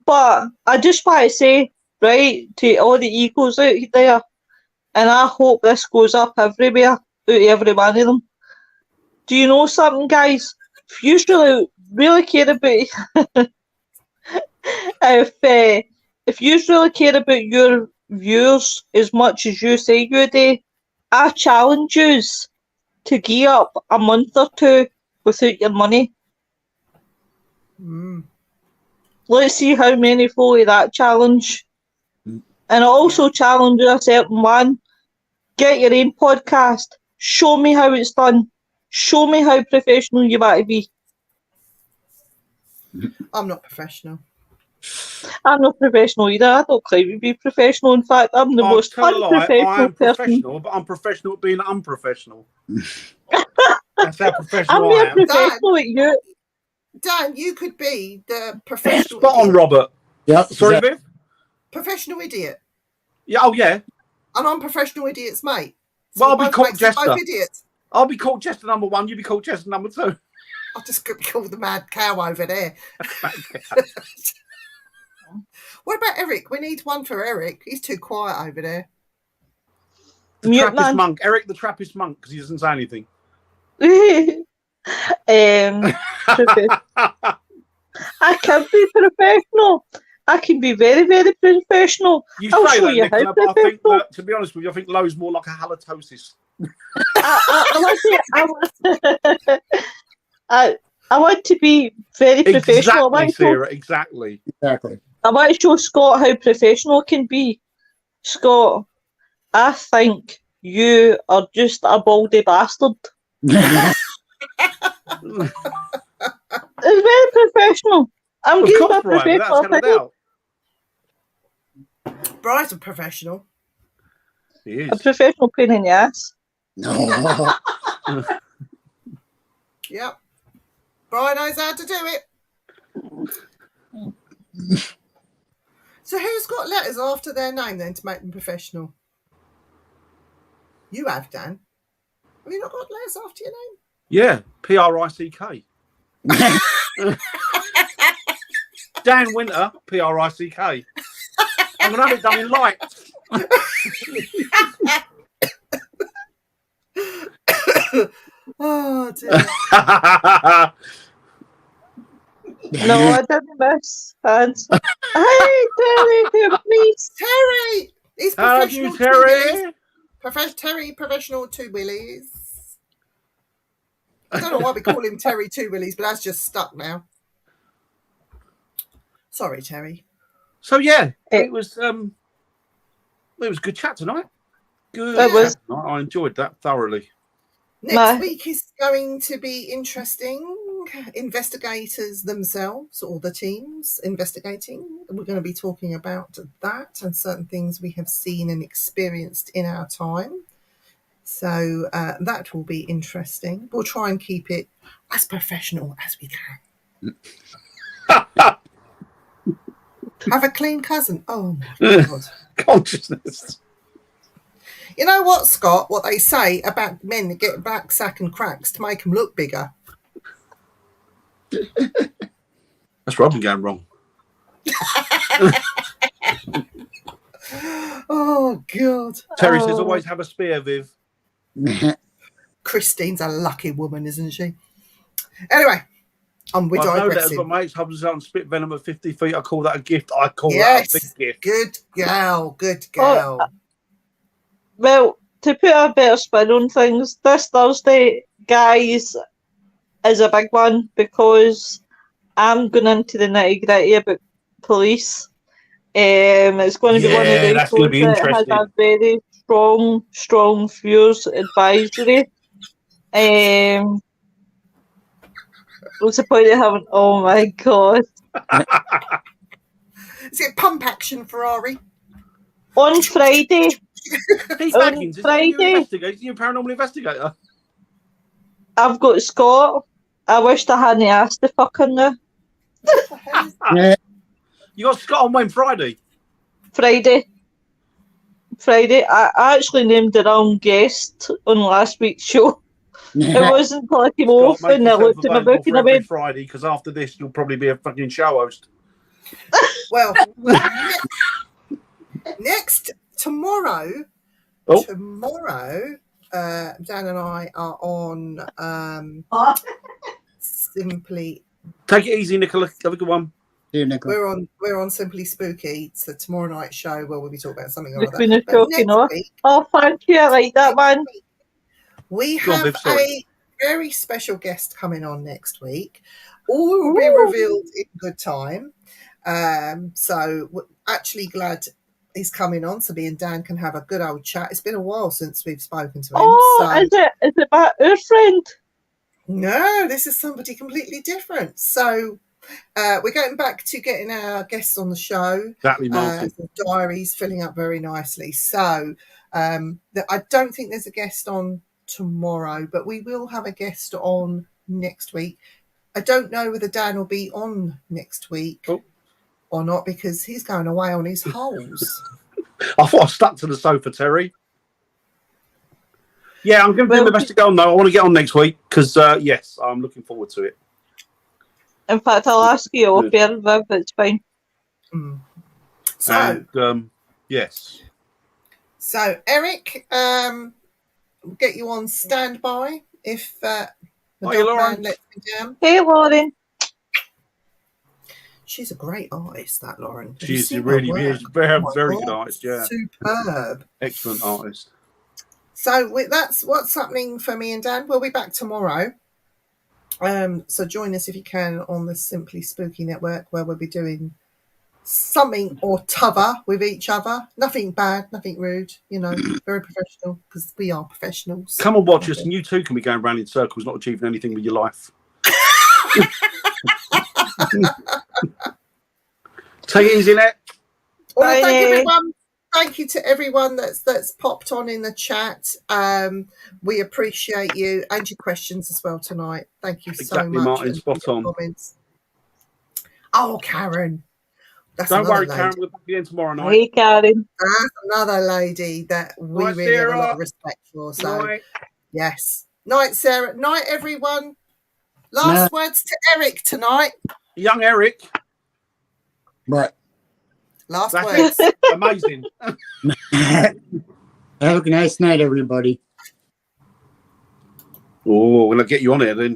Speaker 2: But I just want to say, right, to all the egos out there, and I hope this goes up everywhere, out of every one of them. Do you know something, guys? If you really care about, if you really care about your viewers as much as you say you do, I challenge you to gear up a month or two without your money. Let's see how many follow that challenge. And I also challenge a certain one. Get your own podcast. Show me how it's done. Show me how professional you want to be.
Speaker 4: I'm not professional.
Speaker 2: I'm not professional either. I don't claim to be professional. In fact, I'm the most
Speaker 1: tell a lie,
Speaker 2: unprofessional
Speaker 1: I am
Speaker 2: person.
Speaker 1: professional, but I'm professional at being unprofessional. That's how
Speaker 2: I'm
Speaker 1: professional I
Speaker 2: more
Speaker 1: am.
Speaker 2: professional at you.
Speaker 4: Dan, you could be the professional
Speaker 1: Spot on,
Speaker 4: idiot.
Speaker 1: Robert.
Speaker 3: Yep.
Speaker 1: Sorry, Viv?
Speaker 4: Professional idiot.
Speaker 1: Yeah, oh, yeah.
Speaker 4: And I'm professional idiot's mate. So
Speaker 1: Well, I'll
Speaker 4: we're
Speaker 1: be
Speaker 4: both
Speaker 1: called
Speaker 4: mates, we're
Speaker 1: Jester.
Speaker 4: both idiots.
Speaker 1: I'll be called Chester number 1, you be called Chester number 2.
Speaker 4: I'll just call the mad cow over there. What about Eric? We need one for Eric. He's too quiet over there.
Speaker 1: The
Speaker 2: Mute
Speaker 1: Trappist
Speaker 2: man.
Speaker 1: monk. Eric the Trappist monk, because he doesn't say anything.
Speaker 2: I can be professional. I can be very, very professional.
Speaker 1: You
Speaker 2: I'll
Speaker 1: say
Speaker 2: show
Speaker 1: that,
Speaker 2: you
Speaker 1: Nicola,
Speaker 2: how
Speaker 1: but I think
Speaker 2: professional.
Speaker 1: that, to be honest with you, I think Lowe's more like a halitosis.
Speaker 2: I want to be very professional.
Speaker 1: Exactly, Sarah, exactly.
Speaker 3: Exactly.
Speaker 2: I want to show Scott how professional can be. Scott, I think you are just a baldy bastard. It's very professional. I'm
Speaker 1: Of
Speaker 2: giving
Speaker 1: course,
Speaker 2: a
Speaker 1: Brian,
Speaker 2: professional
Speaker 1: without a
Speaker 2: opinion.
Speaker 1: doubt.
Speaker 4: Brian's a professional.
Speaker 1: He
Speaker 2: A
Speaker 1: is.
Speaker 2: professional pain in the ass.
Speaker 3: No.
Speaker 4: Yep. Brian knows how to do it. So who's got letters after their name then to make them professional? You have, Dan. Have you not got letters after your name?
Speaker 1: Yeah, Prick. Dan Winter, Prick. I'm going to have it done in lights.
Speaker 4: Oh, dear.
Speaker 2: No, I didn't miss. Hands. Hey, Terry, please.
Speaker 4: Terry! He's
Speaker 1: How
Speaker 4: professional.
Speaker 1: you, Terry?
Speaker 4: Terry, professional two willies. I don't know why we call him Terry Two Willies, but that's just stuck now. Sorry, Terry.
Speaker 1: So yeah, it was a good chat tonight. Good
Speaker 2: It was.
Speaker 1: chat tonight. I enjoyed that thoroughly.
Speaker 4: Next week is going to be interesting. Investigators themselves, or the teams investigating. We're going to be talking about that and certain things we have seen and experienced in our time. So that will be interesting. We'll try and keep it as professional as we can. Have a clean cousin. Oh my God.
Speaker 1: Consciousness.
Speaker 4: You know what, Scott? What they say about men that get back sack and cracks to make them look bigger.
Speaker 1: That's where I've been going wrong.
Speaker 4: Oh, God.
Speaker 1: Terry says always have a spear, Viv.
Speaker 4: Christine's a lucky woman, isn't she? Anyway, we're
Speaker 1: I know that as
Speaker 4: digressing.
Speaker 1: my mates hubs out and spit venom at 50 feet. I call that a gift. I call
Speaker 4: Yes,
Speaker 1: that a big gift.
Speaker 4: good girl, good girl.
Speaker 2: Well, to put a better spin on things, this Thursday, guys, is a big one because I'm going into the nitty gritty about police. It's going to be one of those
Speaker 1: that's going to be
Speaker 2: shows that has
Speaker 1: interesting.
Speaker 2: a very strong viewers advisory. What's the point of having? Oh my God!
Speaker 4: Is it pump action Ferrari?
Speaker 2: On Friday.
Speaker 1: Steve
Speaker 2: On
Speaker 1: Baggins, is
Speaker 2: Friday.
Speaker 1: you a paranormal investigator?
Speaker 2: I've got Scott. I wished I hadn't asked the fucker now.
Speaker 1: You got Scott on when? Friday?
Speaker 2: Friday. I actually named the wrong guest on last week's show. It wasn't until I came off
Speaker 1: Scott, make
Speaker 2: and I
Speaker 1: yourself
Speaker 2: looked at my
Speaker 1: available
Speaker 2: book and
Speaker 1: for
Speaker 2: I
Speaker 1: every
Speaker 2: went,
Speaker 1: Friday, because after this you'll probably be a fucking show host.
Speaker 4: Well, next tomorrow, Dan and I are on Simply.
Speaker 1: Take it easy, Nicola. Have a good one.
Speaker 3: See you, Nicola.
Speaker 4: We're on Simply Spooky. It's the tomorrow night show where we'll be talking about something or
Speaker 2: The
Speaker 4: other.
Speaker 2: Queen of
Speaker 4: But
Speaker 2: Shocking
Speaker 4: next
Speaker 2: off.
Speaker 4: week,
Speaker 2: Oh, thank you. I like that one.
Speaker 4: we
Speaker 1: Go on,
Speaker 4: have
Speaker 1: Viv, sorry.
Speaker 4: a very special guest coming on next week. All will be
Speaker 2: Ooh.
Speaker 4: revealed in good time. So we're actually glad he's coming on so me and Dan can have a good old chat. It's been a while since we've spoken to him.
Speaker 2: Oh,
Speaker 4: so
Speaker 2: is it my our friend?
Speaker 4: no, this is somebody completely different. So we're going back to getting our guests on the show.
Speaker 1: Exactly, Martin.
Speaker 4: The diary's filling up very nicely. So I don't think there's a guest on tomorrow, but we will have a guest on next week. I don't know whether Dan will be on next week or not because he's going away on his holes.
Speaker 1: I thought I stuck to the sofa, Terry. Yeah, I'm going to do my best to go on, though. I want to get on next week because, yes, I'm looking forward to it.
Speaker 2: In fact, I'll ask you off air, Viv. It's fine.
Speaker 4: So,
Speaker 1: and, yes.
Speaker 4: So, Eric, we'll get you on standby if the
Speaker 1: Hi,
Speaker 4: dog
Speaker 1: Lauren.
Speaker 4: man lets me down.
Speaker 2: Hey, Lauren.
Speaker 4: She's a great artist, that Lauren. Have you
Speaker 1: She's
Speaker 4: seen her
Speaker 1: really
Speaker 4: work?
Speaker 1: is very,
Speaker 4: Oh my
Speaker 1: very
Speaker 4: God,
Speaker 1: good artist, yeah.
Speaker 4: Superb.
Speaker 1: Excellent artist.
Speaker 4: So that's what's happening for me and Dan. We'll be back tomorrow. So join us if you can on the Simply Spooky Network where we'll be doing something or t'other with each other. Nothing bad, nothing rude, very professional because we are professionals.
Speaker 1: Come and watch us and you too can be going round in circles, not achieving anything with your life. Take it easy, Net.
Speaker 4: Well, thank you, everyone. Thank you to everyone that's popped on in the chat. We appreciate you and your questions as well tonight. Thank you so much.
Speaker 1: Martin, spot on.
Speaker 4: Comments. Oh, Karen.
Speaker 1: Don't worry, Karen. We'll be in tomorrow night.
Speaker 2: Hey, Karen.
Speaker 4: That's another lady that we
Speaker 1: Night,
Speaker 4: really
Speaker 1: Sarah.
Speaker 4: have a lot of respect for. So,
Speaker 1: Night.
Speaker 4: yes. Night, Sarah. Night, everyone. Last words to Eric tonight.
Speaker 1: Young Eric.
Speaker 3: What?
Speaker 4: Last
Speaker 1: That's
Speaker 4: words.
Speaker 1: Amazing.
Speaker 3: Have a nice night, everybody.
Speaker 1: Oh, when I get you on it, then